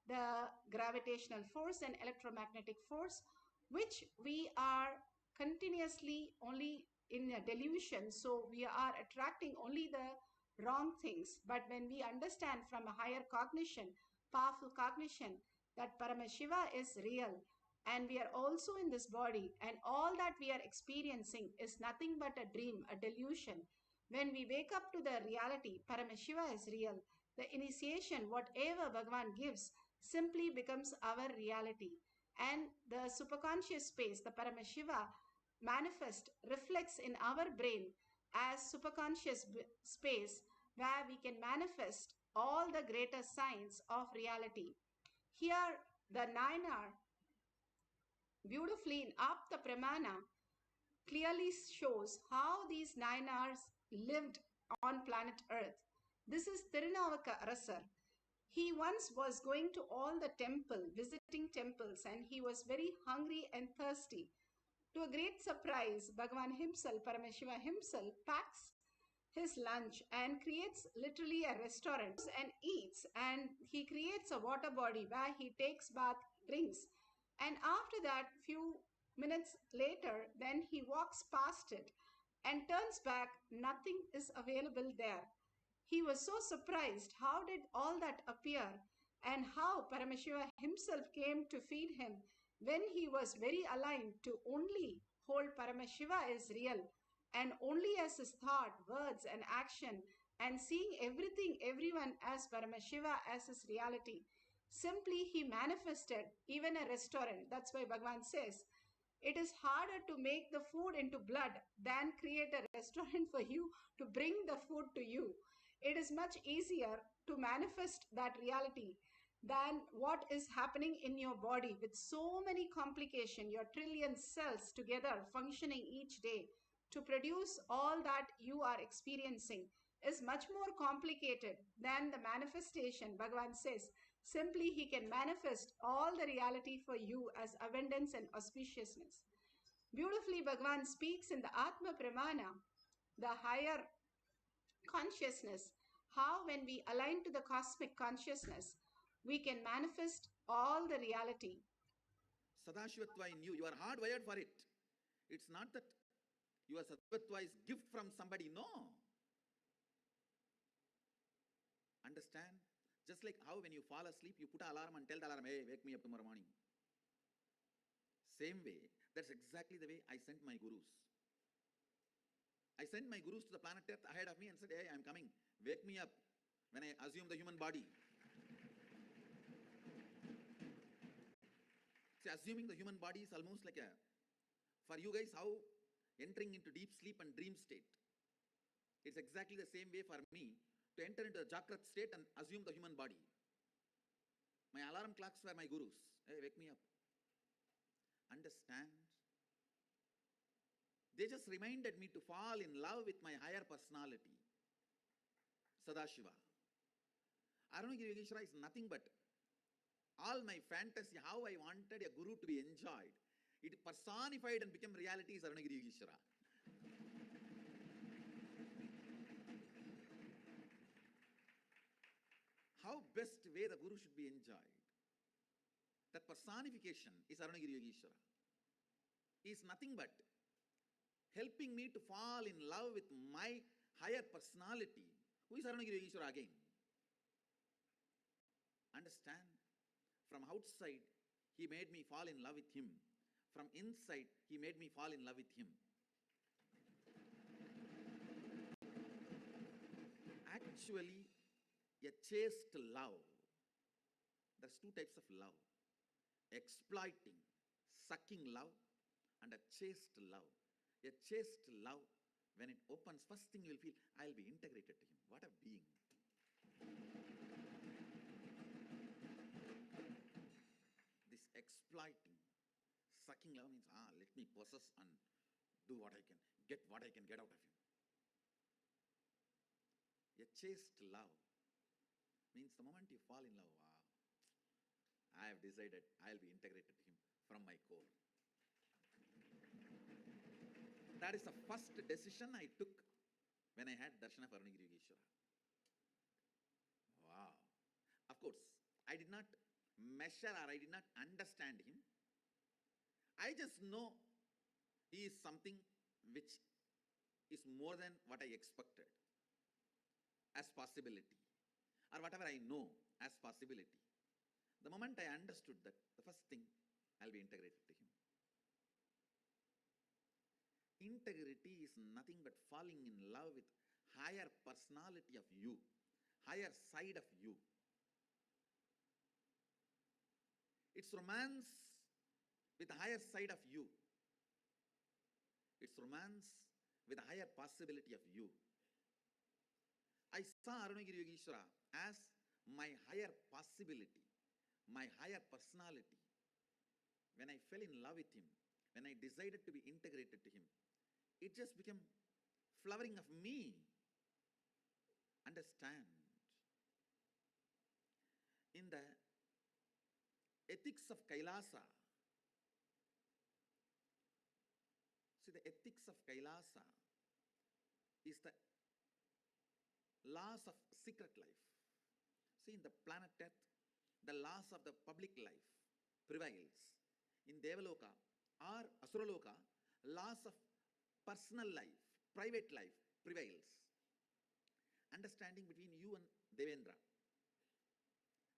the gravitational force and electromagnetic force, which we are continuously only in a delusion. So we are attracting only the wrong things. But when we understand from a higher cognition, powerful cognition, that Paramashiva is real, and we are also in this body, and all that we are experiencing is nothing but a dream, a delusion. When we wake up to the reality, Paramashiva is real. The initiation, whatever Bhagavan gives, simply becomes our reality. And the superconscious space, the Paramashiva, manifest, reflects in our brain as superconscious space where we can manifest all the greater signs of reality. Here, the Nayanar beautifully in Apta Pramana clearly shows how these Nayanars lived on planet Earth. This is Tirunavaka Arasar. He once was going to all the temple, visiting temples, and he was very hungry and thirsty. To a great surprise, Bhagavan himself, Paramashiva himself, packs his lunch and creates literally a restaurant and eats, and he creates a water body where he takes bath, drinks, and after that few minutes later then he walks past it and turns back. Nothing is available there. He was so surprised how did all that appear, and how Paramashiva himself came to feed him when he was very aligned to only hold Paramashiva as real and only as his thought, words, and action, and seeing everything, everyone as Paramashiva as his reality. Simply he manifested even a restaurant. That's why Bhagavan says, it is harder to make the food into blood than create a restaurant for you to bring the food to you. It is much easier to manifest that reality than what is happening in your body with so many complications, your trillion cells together functioning each day to produce all that you are experiencing is much more complicated than the manifestation. Bhagavan says, simply he can manifest all the reality for you as abundance and auspiciousness. Beautifully, Bhagavan speaks in the Atma Pramana, the higher consciousness, how when we align to the cosmic consciousness, we can manifest all the reality. Sadashivatva in you, you are hardwired for it. It's not that your Sadashivatva is gift from somebody, no. Understand? Just like how when you fall asleep, you put an alarm and tell the alarm, hey, wake me up tomorrow morning. Same way, that's exactly the way I sent my gurus. I sent my gurus to the planet Earth ahead of me and said, hey, I'm coming, wake me up when I assume the human body. See, assuming the human body is almost like for you guys, how entering into deep sleep and dream state. It's exactly the same way for me to enter into the Jagrat state and assume the human body. My alarm clocks were my gurus. Hey, wake me up. Understand? They just reminded me to fall in love with my higher personality, Sadashiva. Arunagiri Yogeshwara is nothing but all my fantasy, how I wanted a guru to be enjoyed. It personified and became reality is Arunagiri Yogeshwara. How best way the guru should be enjoyed. That personification is Arunagiri Yogeshwara. He is nothing but helping me to fall in love with my higher personality. Who is Arunagiri Yogeshwara again? Understand? From outside, he made me fall in love with him. From inside, he made me fall in love with him. Actually, a chaste love. There's two types of love. Exploiting, sucking love, and a chaste love. A chaste love, when it opens, first thing you will feel, I'll be integrated to him. What a being. This exploiting, sucking love means, let me possess and do what I can, get what I can get out of him. A chaste love means the moment you fall in love, I have decided I'll be integrated to him from my core. That is the first decision I took when I had darshan of Arunagiri Yogeshwara. Wow. Of course, I did not measure or I did not understand him. I just know he is something which is more than what I expected as possibility, or whatever I know as possibility. The moment I understood that, the first thing, I'll be integrated to him. Integrity is nothing but falling in love with higher personality of you, higher side of you. It's romance with the higher side of you. It's romance with a higher possibility of you. I saw Arunagiri Yogeshwara as my higher possibility, my higher personality. When I fell in love with him, when I decided to be integrated to him, it just became flowering of me. Understand? In the ethics of Kailasa, see, the ethics of Kailasa is the laws of secret life. See, in the planet Earth, the laws of the public life prevails. In Devaloka or Asuraloka, laws of personal life, private life prevails. Understanding between you and Devendra.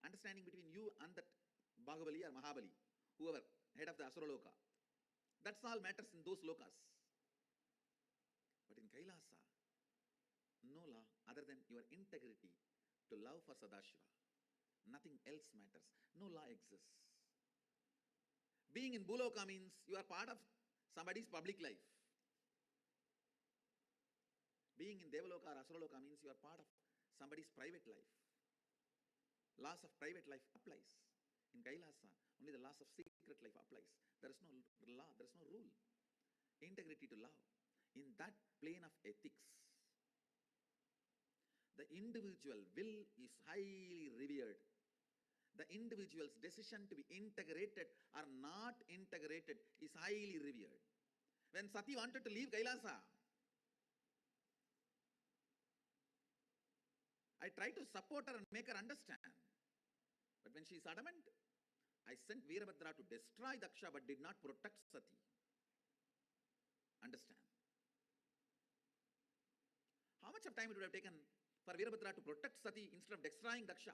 Understand understanding between you and that Bahubali or Mahabali, whoever, head of the Asuraloka. That's all matters in those lokas. But in Kailasa, no law other than your integrity to love for Sadashiva. Nothing else matters. No law exists. Being in Bhuloka means you are part of somebody's public life. Being in Devaloka or Asuraloka means you are part of somebody's private life. Laws of private life applies. In Kailasa, only the laws of secret life applies. There is no law, there is no rule. Integrity to love. In that plane of ethics, the individual will is highly revered. The individual's decision to be integrated or not integrated is highly revered. When Sati wanted to leave Kailasa, I tried to support her and make her understand. But when she is adamant, I sent Veerabhadra to destroy Daksha but did not protect Sati. Understand? How much of time it would have taken for Veerabhadra to protect Sati instead of destroying Daksha?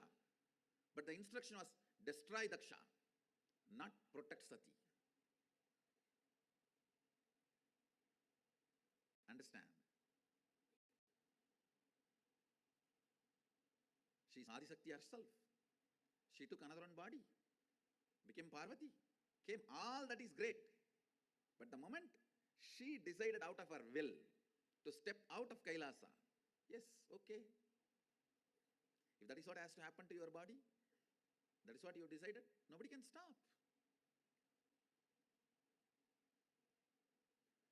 But the instruction was destroy Daksha, not protect Sati. Understand? She is Adisakti herself. She took another one body, became Parvati, came all that is great. But the moment she decided out of her will to step out of Kailasa, yes, okay. If that is what has to happen to your body, that is what you decided, nobody can stop.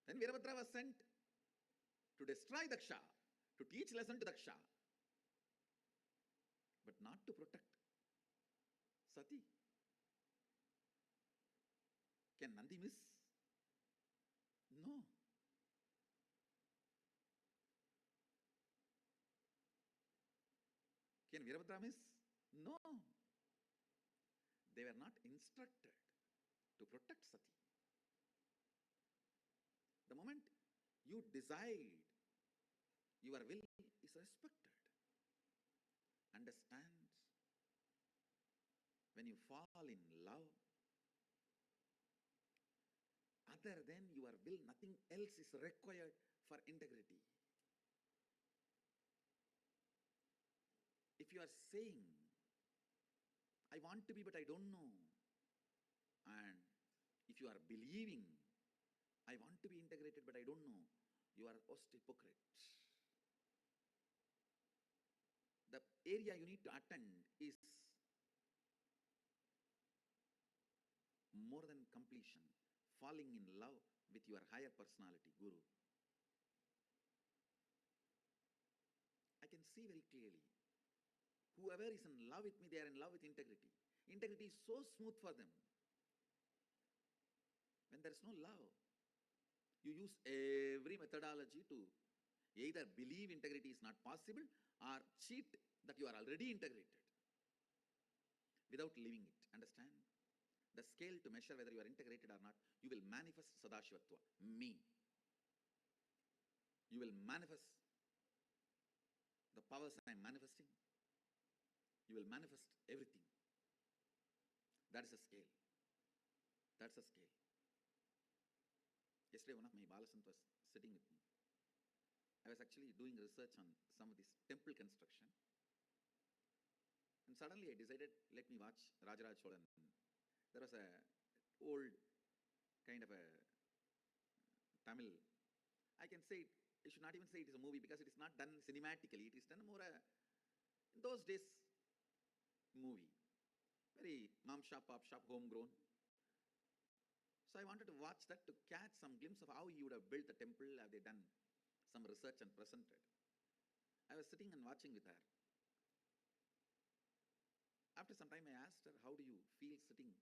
Then Veerabhadra was sent to destroy Daksha, to teach lesson to Daksha, but not to protect Sati. Can Nandi miss? No. Can Veerabhadra miss? No. They were not instructed to protect Sati. The moment you decide, your will is respected. Understand? When you fall in love, other than your will, nothing else is required for integrity. If you are saying, I want to be but I don't know, and if you are believing, I want to be integrated but I don't know, you are a most hypocrite. The area you need to attend is more than completion, falling in love with your higher personality, Guru. I can see very clearly, whoever is in love with me, they are in love with integrity. Integrity is so smooth for them. When there is no love, you use every methodology to either believe integrity is not possible or cheat that you are already integrated without living it. Understand? The scale to measure whether you are integrated or not, you will manifest Sadashivatva, me. You will manifest the powers I am manifesting. You will manifest everything. That is a scale. That's a scale. Yesterday, one of my Balasant was sitting with me. I was actually doing research on some of this temple construction. And suddenly I decided, let me watch Rajaraj Cholan. There was a old kind of a Tamil. I can say it, I should not even say it is a movie because it is not done cinematically. It is done more in those days, movie. Very mom shop, pop shop, homegrown. So I wanted to watch that to catch some glimpse of how he would have built the temple, have they done some research and presented. I was sitting and watching with her. After some time I asked her, how do you feel sitting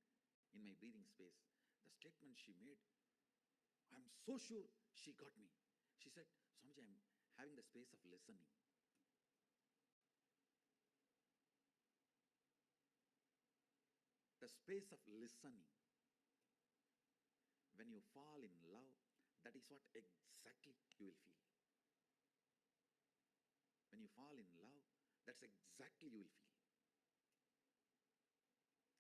in my breathing space? The statement she made, I'm so sure she got me. She said, Swamiji, I'm having the space of listening. The space of listening. When you fall in love, that is what exactly you will feel. When you fall in love, that's exactly you will feel.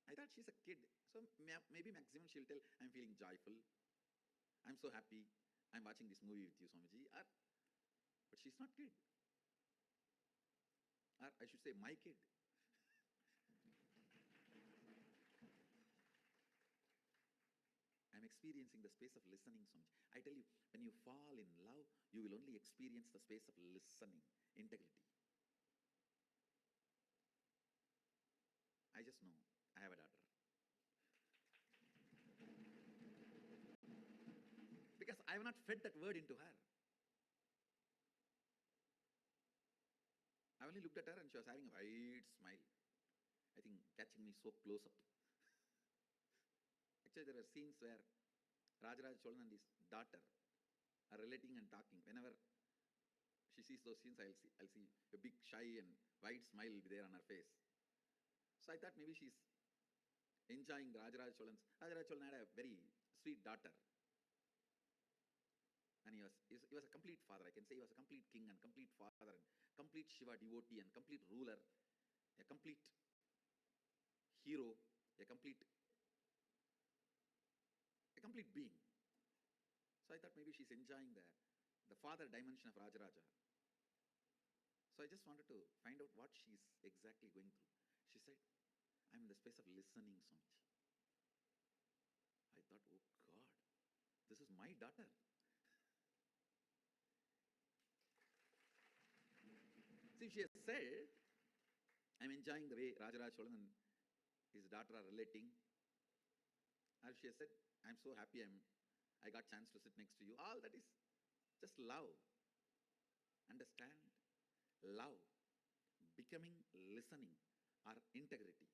I thought she's a kid. So maybe maximum she'll tell, I'm feeling joyful. I'm so happy. I'm watching this movie with you, Swamiji. But she's not kid. Or I should say, my kid. I'm experiencing the space of listening, Swamiji. I tell you, when you fall in love, you will only experience the space of listening, integrity. I just know I have a daughter. Because I have not fed that word into her. I only looked at her and she was having a wide smile. I think catching me so close up. Actually, there were scenes where Rajaraj Cholan and his daughter are relating and talking. Whenever she sees those scenes, I'll see a big shy and wide smile will be there on her face. So I thought maybe she's enjoying Rajaraj Cholan's. Rajaraj Cholan had a very sweet daughter. And he was a complete father. I can say he was a complete king and complete father and complete Shiva devotee and complete ruler, a complete hero, a complete being. So I thought maybe she's enjoying the father dimension of Rajaraja. So I just wanted to find out what she's exactly going through. She said, I'm in the space of listening, Swamiji. I thought, oh God, this is my daughter. See, she has said, I'm enjoying the way Rajaraj Cholan and his daughter are relating. Or she has said, I'm so happy I got chance to sit next to you. All that is just love. Understand? Love, becoming, listening, or integrity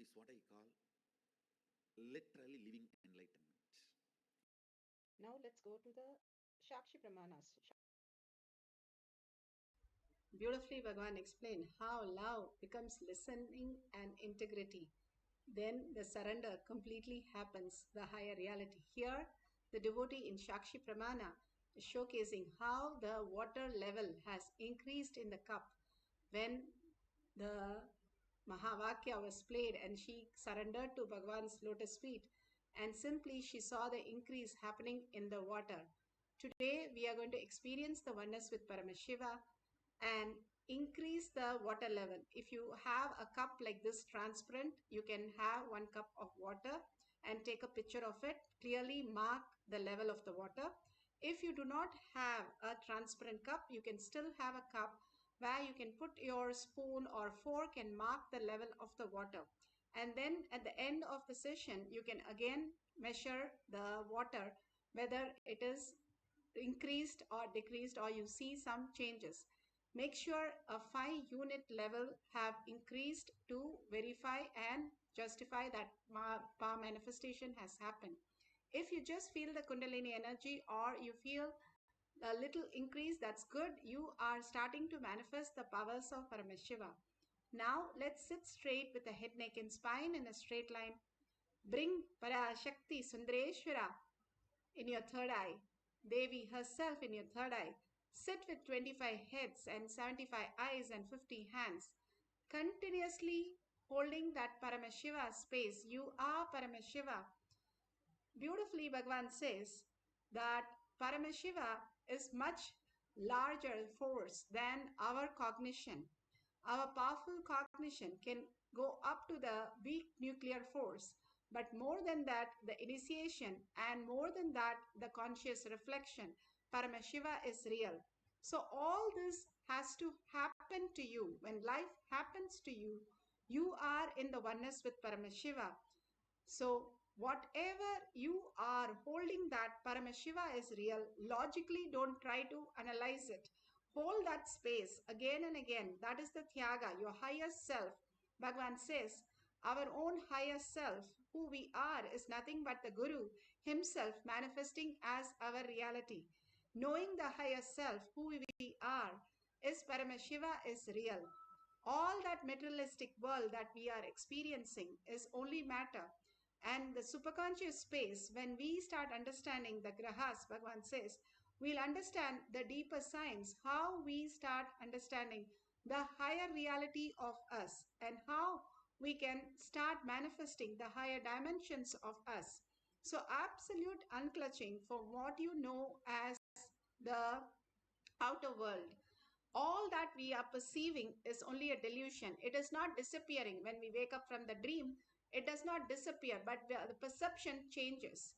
is what I call literally living enlightenment. Now let's go to the Shakshi Pramanas. Beautifully, Bhagavan explained how love becomes listening and integrity. Then the surrender completely happens, the higher reality. Here, the devotee in Shakshi Pramana is showcasing how the water level has increased in the cup when the Mahavakya was played and she surrendered to Bhagavan's lotus feet, and simply she saw the increase happening in the water. Today we are going to experience the oneness with Paramashiva and increase the water level. If you have a cup like this transparent, you can have 1 cup of water and take a picture of it, clearly mark the level of the water. If you do not have a transparent cup, you can still have a cup where you can put your spoon or fork and mark the level of the water. And then at the end of the session, you can again measure the water, whether it is increased or decreased, or you see some changes. Make sure a 5-unit level have increased to verify and justify that power manifestation has happened. If you just feel the Kundalini energy or you feel a little increase, that's good. You are starting to manifest the powers of Paramashiva. Now let's sit straight with the head, neck and spine in a straight line. Bring Parashakti Sundareshwara in your third eye. Devi herself in your third eye. Sit with 25 heads and 75 eyes and 50 hands. Continuously holding that Paramashiva space. You are Paramashiva. Beautifully, Bhagavan says that Paramashiva is much larger force than our cognition. Our powerful cognition can go up to the weak nuclear force, but more than that, the initiation, and more than that, the conscious reflection. Paramashiva is real. So all this has to happen to you. When life happens to you, you are in the oneness with Paramashiva. So whatever you are holding, that Paramashiva is real. Logically, don't try to analyze it. Hold that space again and again. That is the Tyaga, your higher self. Bhagavan says, our own higher self, who we are, is nothing but the Guru himself manifesting as our reality. Knowing the higher self, who we are, is Paramashiva is real. All that materialistic world that we are experiencing is only matter. And the superconscious space, when we start understanding the grahas, Bhagavan says, we'll understand the deeper science, how we start understanding the higher reality of us and how we can start manifesting the higher dimensions of us. So, absolute unclutching for what you know as the outer world. All that we are perceiving is only a delusion. It is not disappearing when we wake up from the dream. It does not disappear, but the perception changes.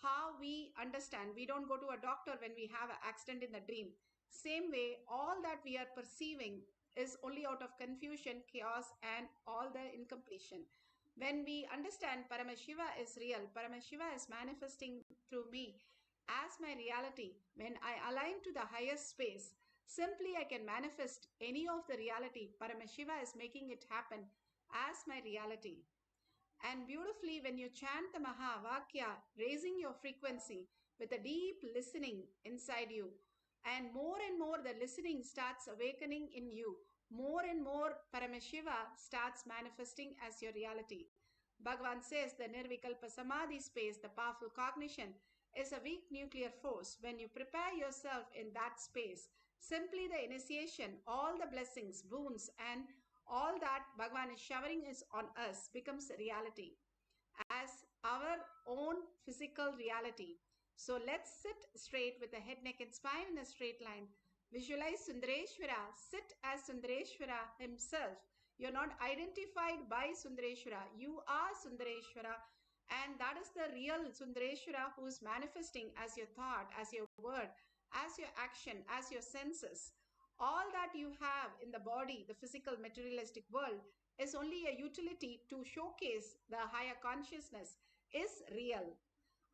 How we understand, we don't go to a doctor when we have an accident in the dream. Same way, all that we are perceiving is only out of confusion, chaos, and all the incompletion. When we understand Paramashiva is real, Paramashiva is manifesting through me as my reality, when I align to the highest space, simply I can manifest any of the reality. Paramashiva is making it happen as my reality. And beautifully, when you chant the Mahavakya, raising your frequency with a deep listening inside you, and more the listening starts awakening in you, more and more Paramashiva starts manifesting as your reality. Bhagavan says the Nirvikalpa Samadhi space, the powerful cognition, is a weak nuclear force. When you prepare yourself in that space, simply the initiation, all the blessings, boons, and all that Bhagavan is showering is on us becomes reality as our own physical reality. So let's sit straight with the head, neck, and spine in a straight line. Visualize Sundareshwara. Sit as Sundareshwara himself. You're not identified by Sundareshwara. You are Sundareshwara. And that is the real Sundareshwara who is manifesting as your thought, as your word, as your action, as your senses. All that you have in the body, the physical materialistic world, is only a utility to showcase the higher consciousness is real.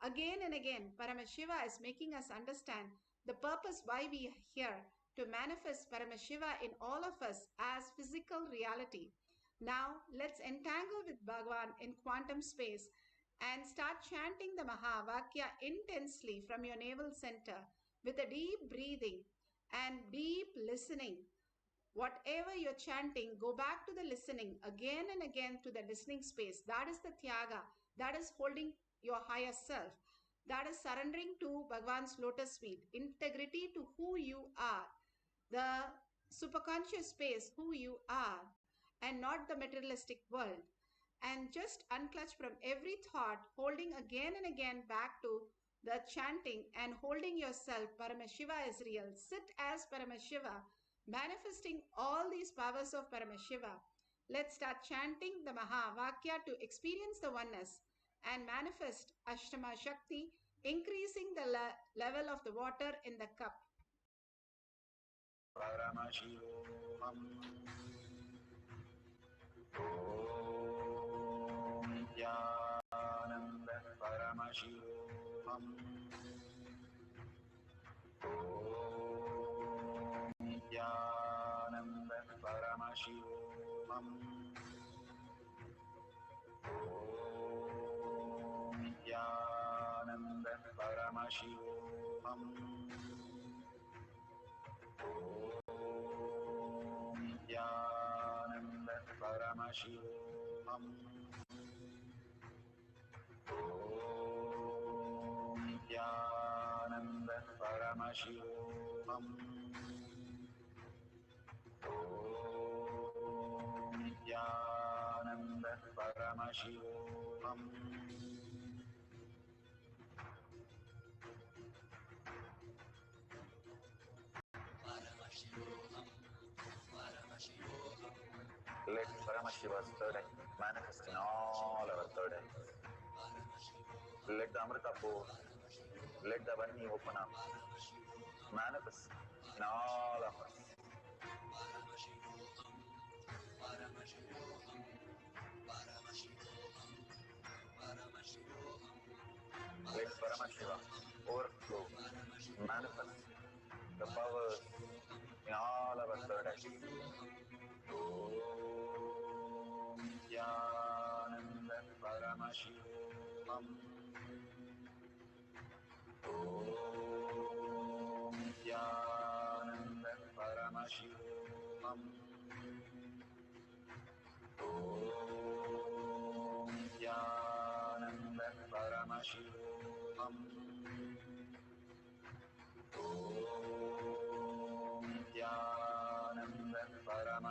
Again and again, Paramashiva is making us understand the purpose why we are here to manifest Paramashiva in all of us as physical reality. Now, let's entangle with Bhagavan in quantum space and start chanting the Mahavakya intensely from your navel center with a deep breathing and deep listening. Whatever you're chanting, go back to the listening again and again to the listening space. That is the Tyaga. That is holding your higher self. That is surrendering to Bhagwan's lotus feet. Integrity to who you are. The superconscious space, who you are, and not the materialistic world. And just unclutch from every thought, holding again and again back to the chanting and holding yourself. Paramashiva is real. Sit as Paramashiva, manifesting all these powers of Paramashiva. Let's start chanting the Mahavakya to experience the oneness and manifest Ashtama Shakti, increasing the level of the water in the cup. Paramashivoham. Om Nityananda Paramashivoham. Om Nityananda Paramashivoham. Om Nityananda Paramashivoham. Om Nityananda Paramashivoham. Om Nityananda Paramashivoham. Om Nityananda Paramashivoham. Let Paramashiva's third eye manifest in all our third eyes. Let the Amrita pour, let the Vani open up, manifest in all of us. Let Paramashiva overflow, manifest the powers in all our third eyes. Om Nityananda Paramashivoham. Om Nityananda Paramashivoham. Om Nityananda Paramashivoham. Om Nityananda Paramashivoham.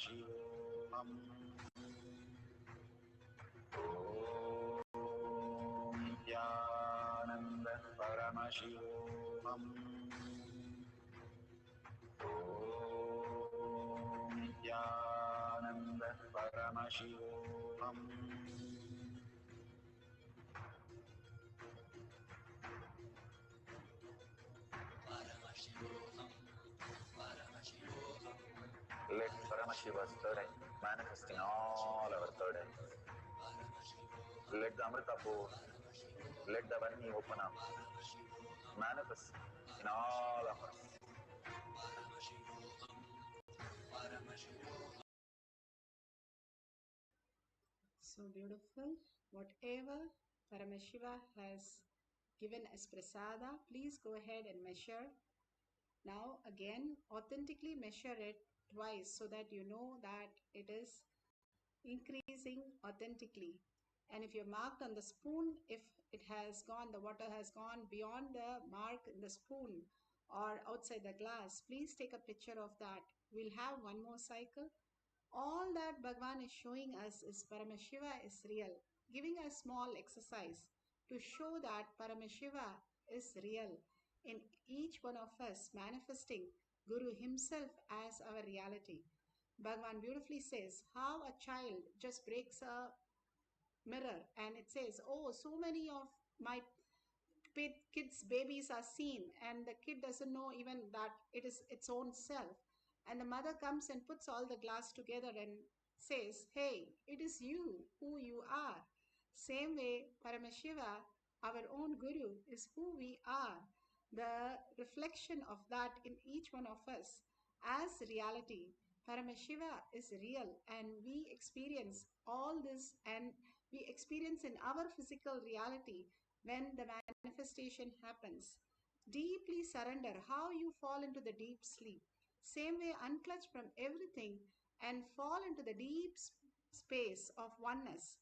Shivoham. Nityananda Paramashivoham. Nityananda Paramashivoham. Let Paramashiva's third eye manifest in all our third eyes. Let the Amrita pore, let the Varni open up, manifest in all of us. So beautiful. Whatever Paramashiva has given as prasada, please go ahead and measure. Now again, authentically measure it twice so that you know that it is increasing authentically. And if you're marked on the spoon, if it has gone, the water has gone beyond the mark in the spoon or outside the glass, please take a picture of that. We'll have one more cycle. All that Bhagwan is showing us is Paramashiva is real, giving a small exercise to show that Paramashiva is real in each one of us, manifesting Guru himself as our reality. Bhagwan beautifully says how a child just breaks a mirror and it says, oh, so many of my kids babies are seen, and the kid doesn't know even that it is its own self, and the mother comes and puts all the glass together and says, hey, it is you who you are. Same way, Paramashiva, our own Guru, is who we are, the reflection of that in each one of us as reality. Paramashiva is real, and we experience all this, and we experience in our physical reality when the manifestation happens. Deeply surrender how you fall into the deep sleep. Same way, unclutch from everything and fall into the deep space of oneness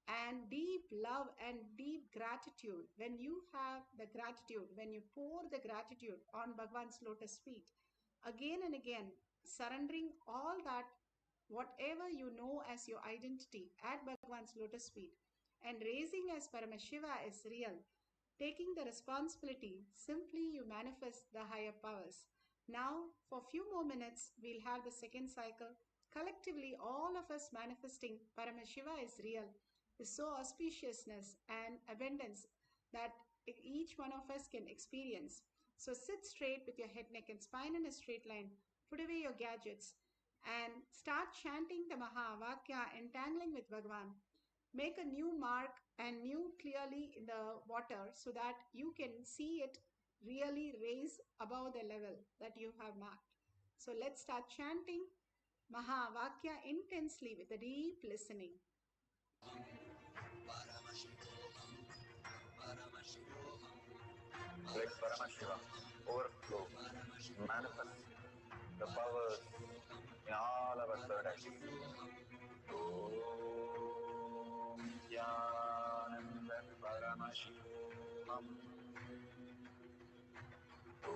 and deep love and deep gratitude. When you have the gratitude, when you pour the gratitude on Bhagwan's lotus feet, again and again, surrendering all that, whatever you know as your identity at Bhagwan's lotus feet, and raising as Paramashiva is real, taking the responsibility, simply you manifest the higher powers. Now, for a few more minutes, we'll have the second cycle. Collectively, all of us manifesting Paramashiva is real, is so auspiciousness and abundance that each one of us can experience. So sit straight with your head, neck, and spine in a straight line. Put away your gadgets and start chanting the Mahavakya, entangling with Bhagwan. Make a new mark and new clearly in the water so that you can see it really raise above the level that you have marked. So let's start chanting Mahavakya intensely with a deep listening. Let Paramashiva overflow, manifest the powers in all our third eyes. Om Nityananda Paramashivoham. Om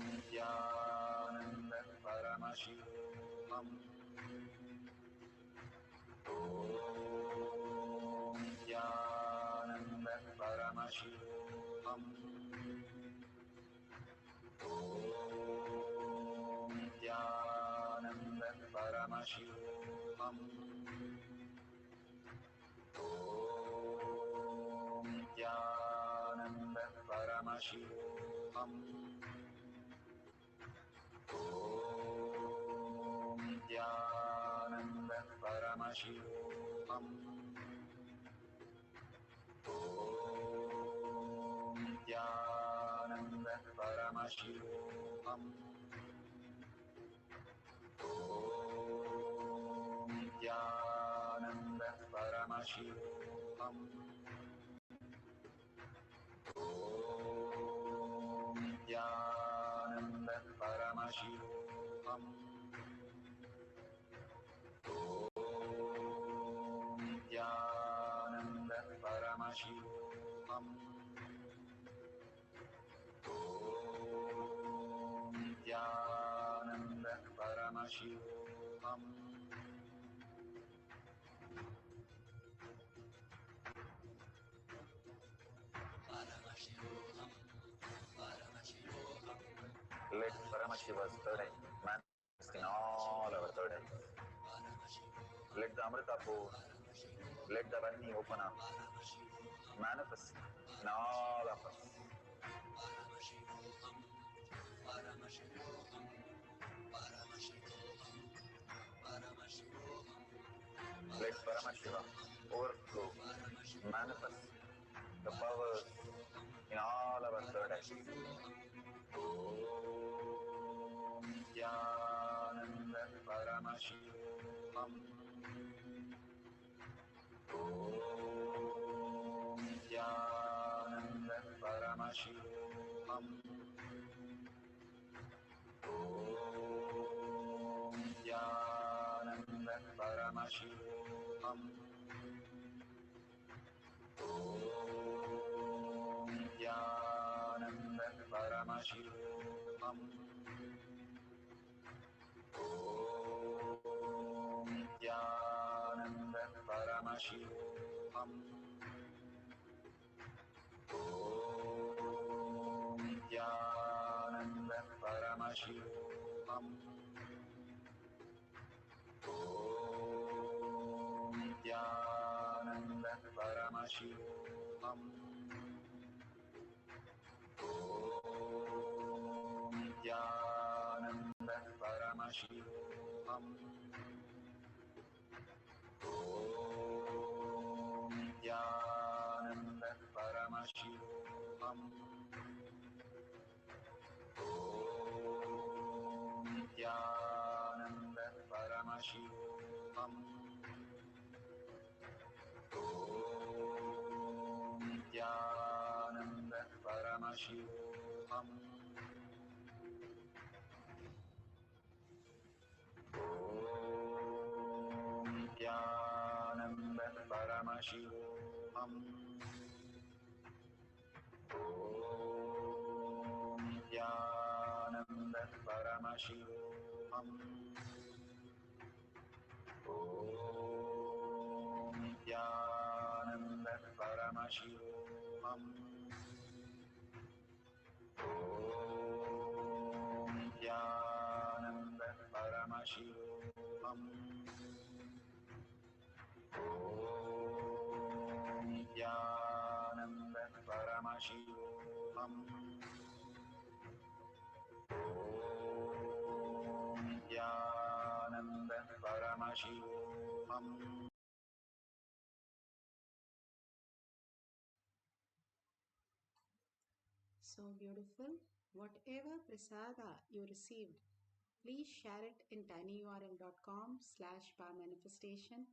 Nityananda Paramashivoham. Om Nityananda Paramashivoham. Om Nityananda Paramashivoham. Om Nityananda Paramashivoham. Om Nityananda Paramashivoham. Om Nityananda Paramashivoham. Om Nityananda Paramashivoham. Om Nityananda Paramashivoham. Om Nityananda Paramashivoham. Om Nityananda Paramashivoham. Paramashivaham. Let Paramashiva's third eye manifest in all our third eyes. Let the Amrita pour, let the Varni open up, manifest in all of us. Let Paramashiva overflow, manifest the powers in all our third eyes. Om Nityananda Paramashivam. Om Nityananda Paramashivam. Om Nityananda Paramashivam. Om Nityananda Paramashivam. Om Nityananda Paramashivam. Om Nityananda Paramashivam. Om Nityananda Paramashivam. Om Nityananda Paramashivam. Om Nityananda Paramashivam. Om Nityananda Paramashivam. Om Nityananda Paramashivam. Om Nityananda Paramashivam. Om Nityananda Paramashivam. Om Nityananda Paramashivam. Om Nityananda Paramashivam. Om Nityananda Paramashivam. Om Nityananda Paramashivam. So beautiful. Whatever prasada you received, please share it in tinyurl.com/powermanifestation.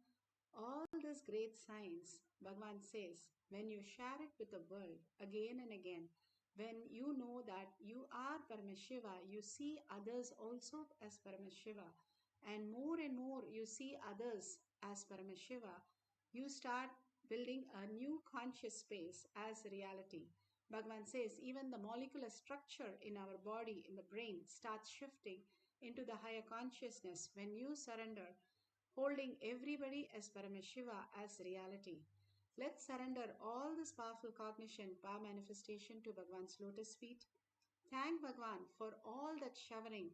All this great science, Bhagavan says, when you share it with the world again and again, when you know that you are Paramashiva, you see others also as Paramashiva, and more you see others as Paramashiva, you start building a new conscious space as reality. Bhagavan says even the molecular structure in our body, in the brain, starts shifting into the higher consciousness when you surrender, holding everybody as Paramashiva as reality. Let's surrender all this powerful cognition, power manifestation to Bhagavan's lotus feet. Thank Bhagavan for all that showering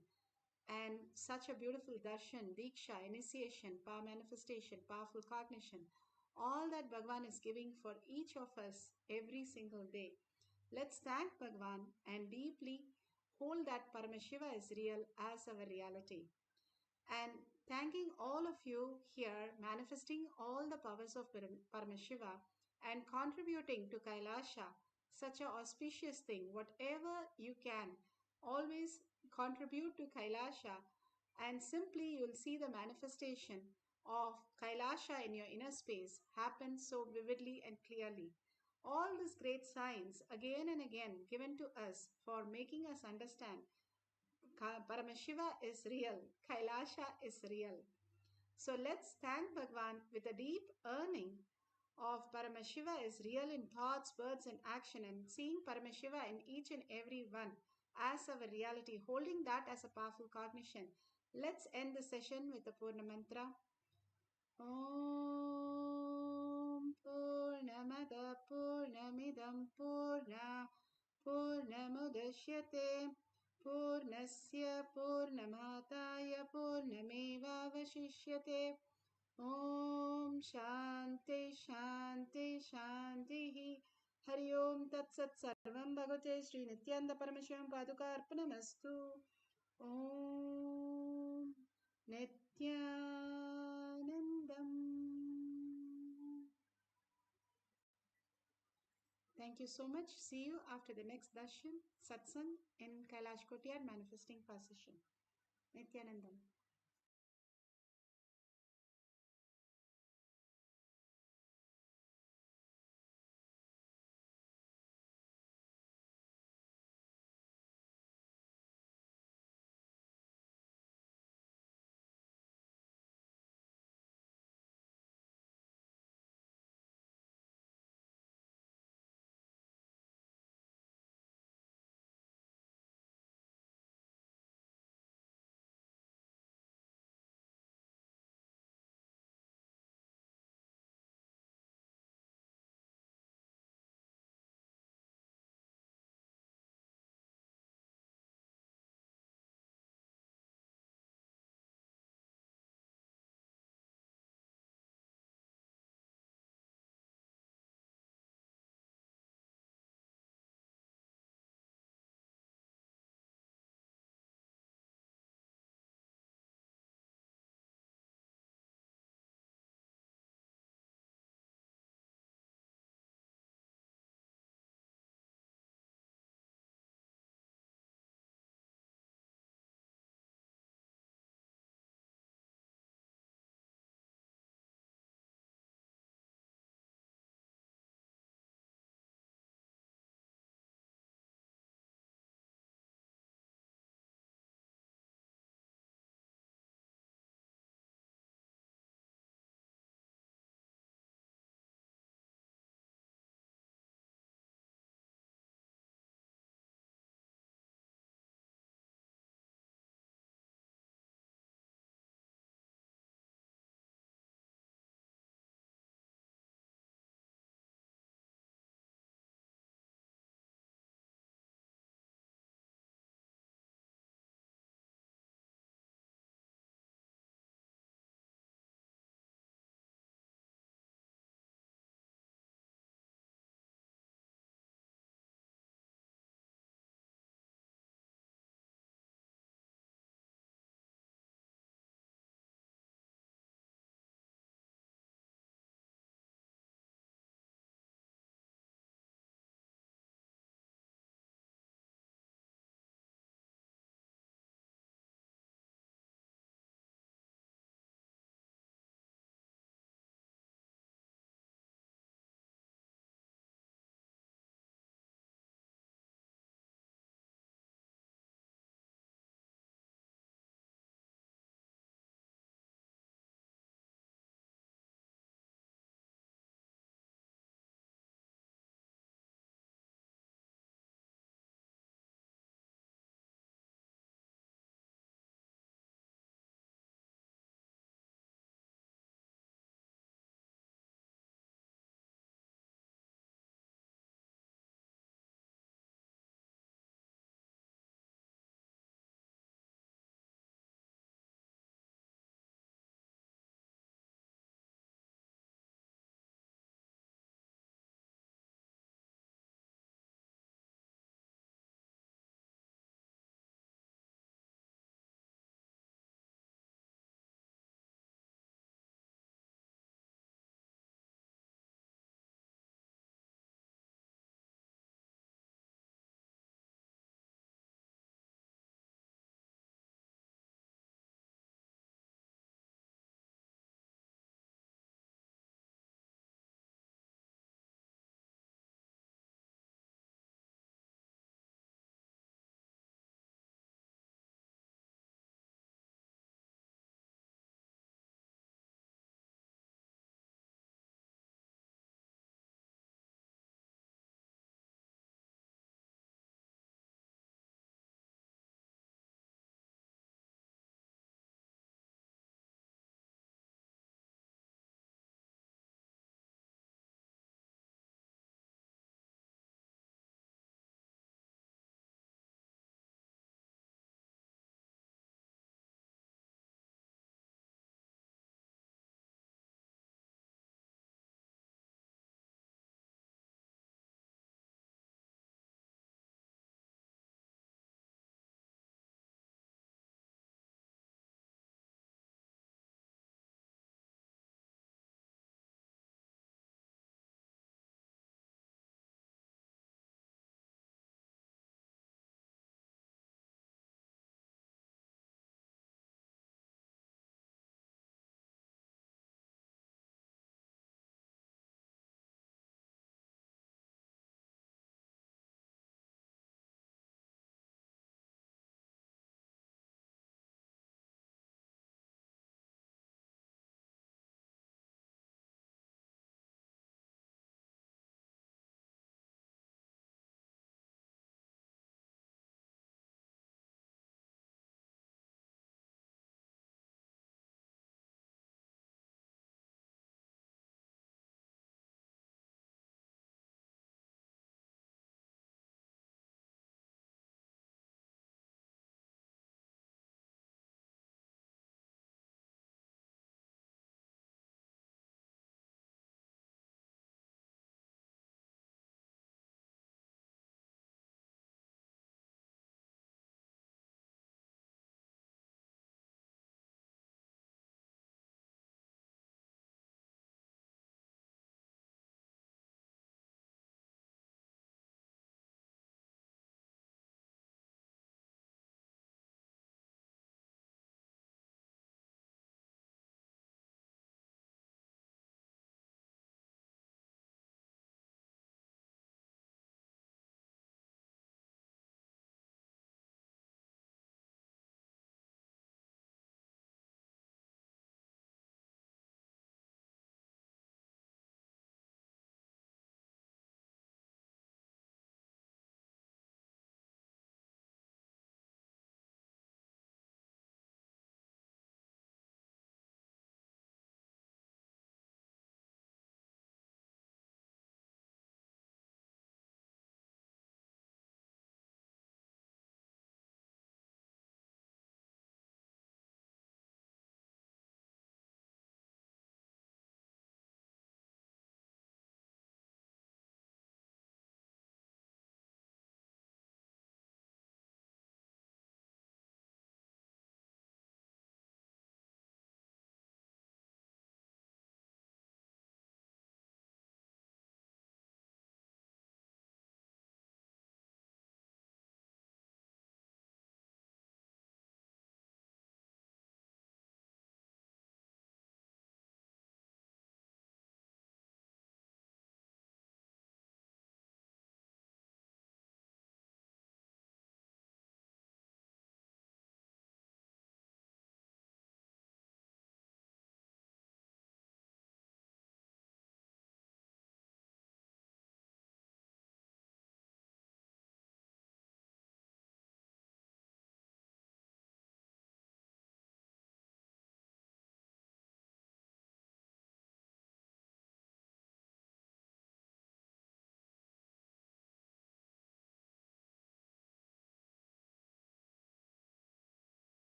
and such a beautiful darshan, diksha, initiation, power manifestation, powerful cognition, all that Bhagavan is giving for each of us every single day. Let's thank Bhagavan and deeply hold that Paramashiva is real as our reality. And thanking all of you here, manifesting all the powers of Paramashiva and contributing to Kailasha, such a auspicious thing. Whatever you can, always contribute to Kailasha, and simply you'll see the manifestation of Kailasha in your inner space happen so vividly and clearly. All these great signs again and again given to us for making us understand Paramashiva is real, Kailasha is real. So let's thank Bhagwan with a deep earning of Paramashiva is real in thoughts, words, and action, and seeing Paramashiva in each and every one as our reality, holding that as a powerful cognition. Let's end the session with the Purna Mantra. Om Purnamada Purnamidam Purna Purnamudashyate Purnasya Purnamataya Purnamevavashishyate Om Shanti Shanti Shanti Hari Om Tat Sat Sarvam Bhagavate Sri Nityanda Paramashivam Paduka Arpanamastu Om Nityanandam. Thank you so much. See you after the next darshan, satsang in Kailash Kotiyar Manifesting Position. Nityanandam.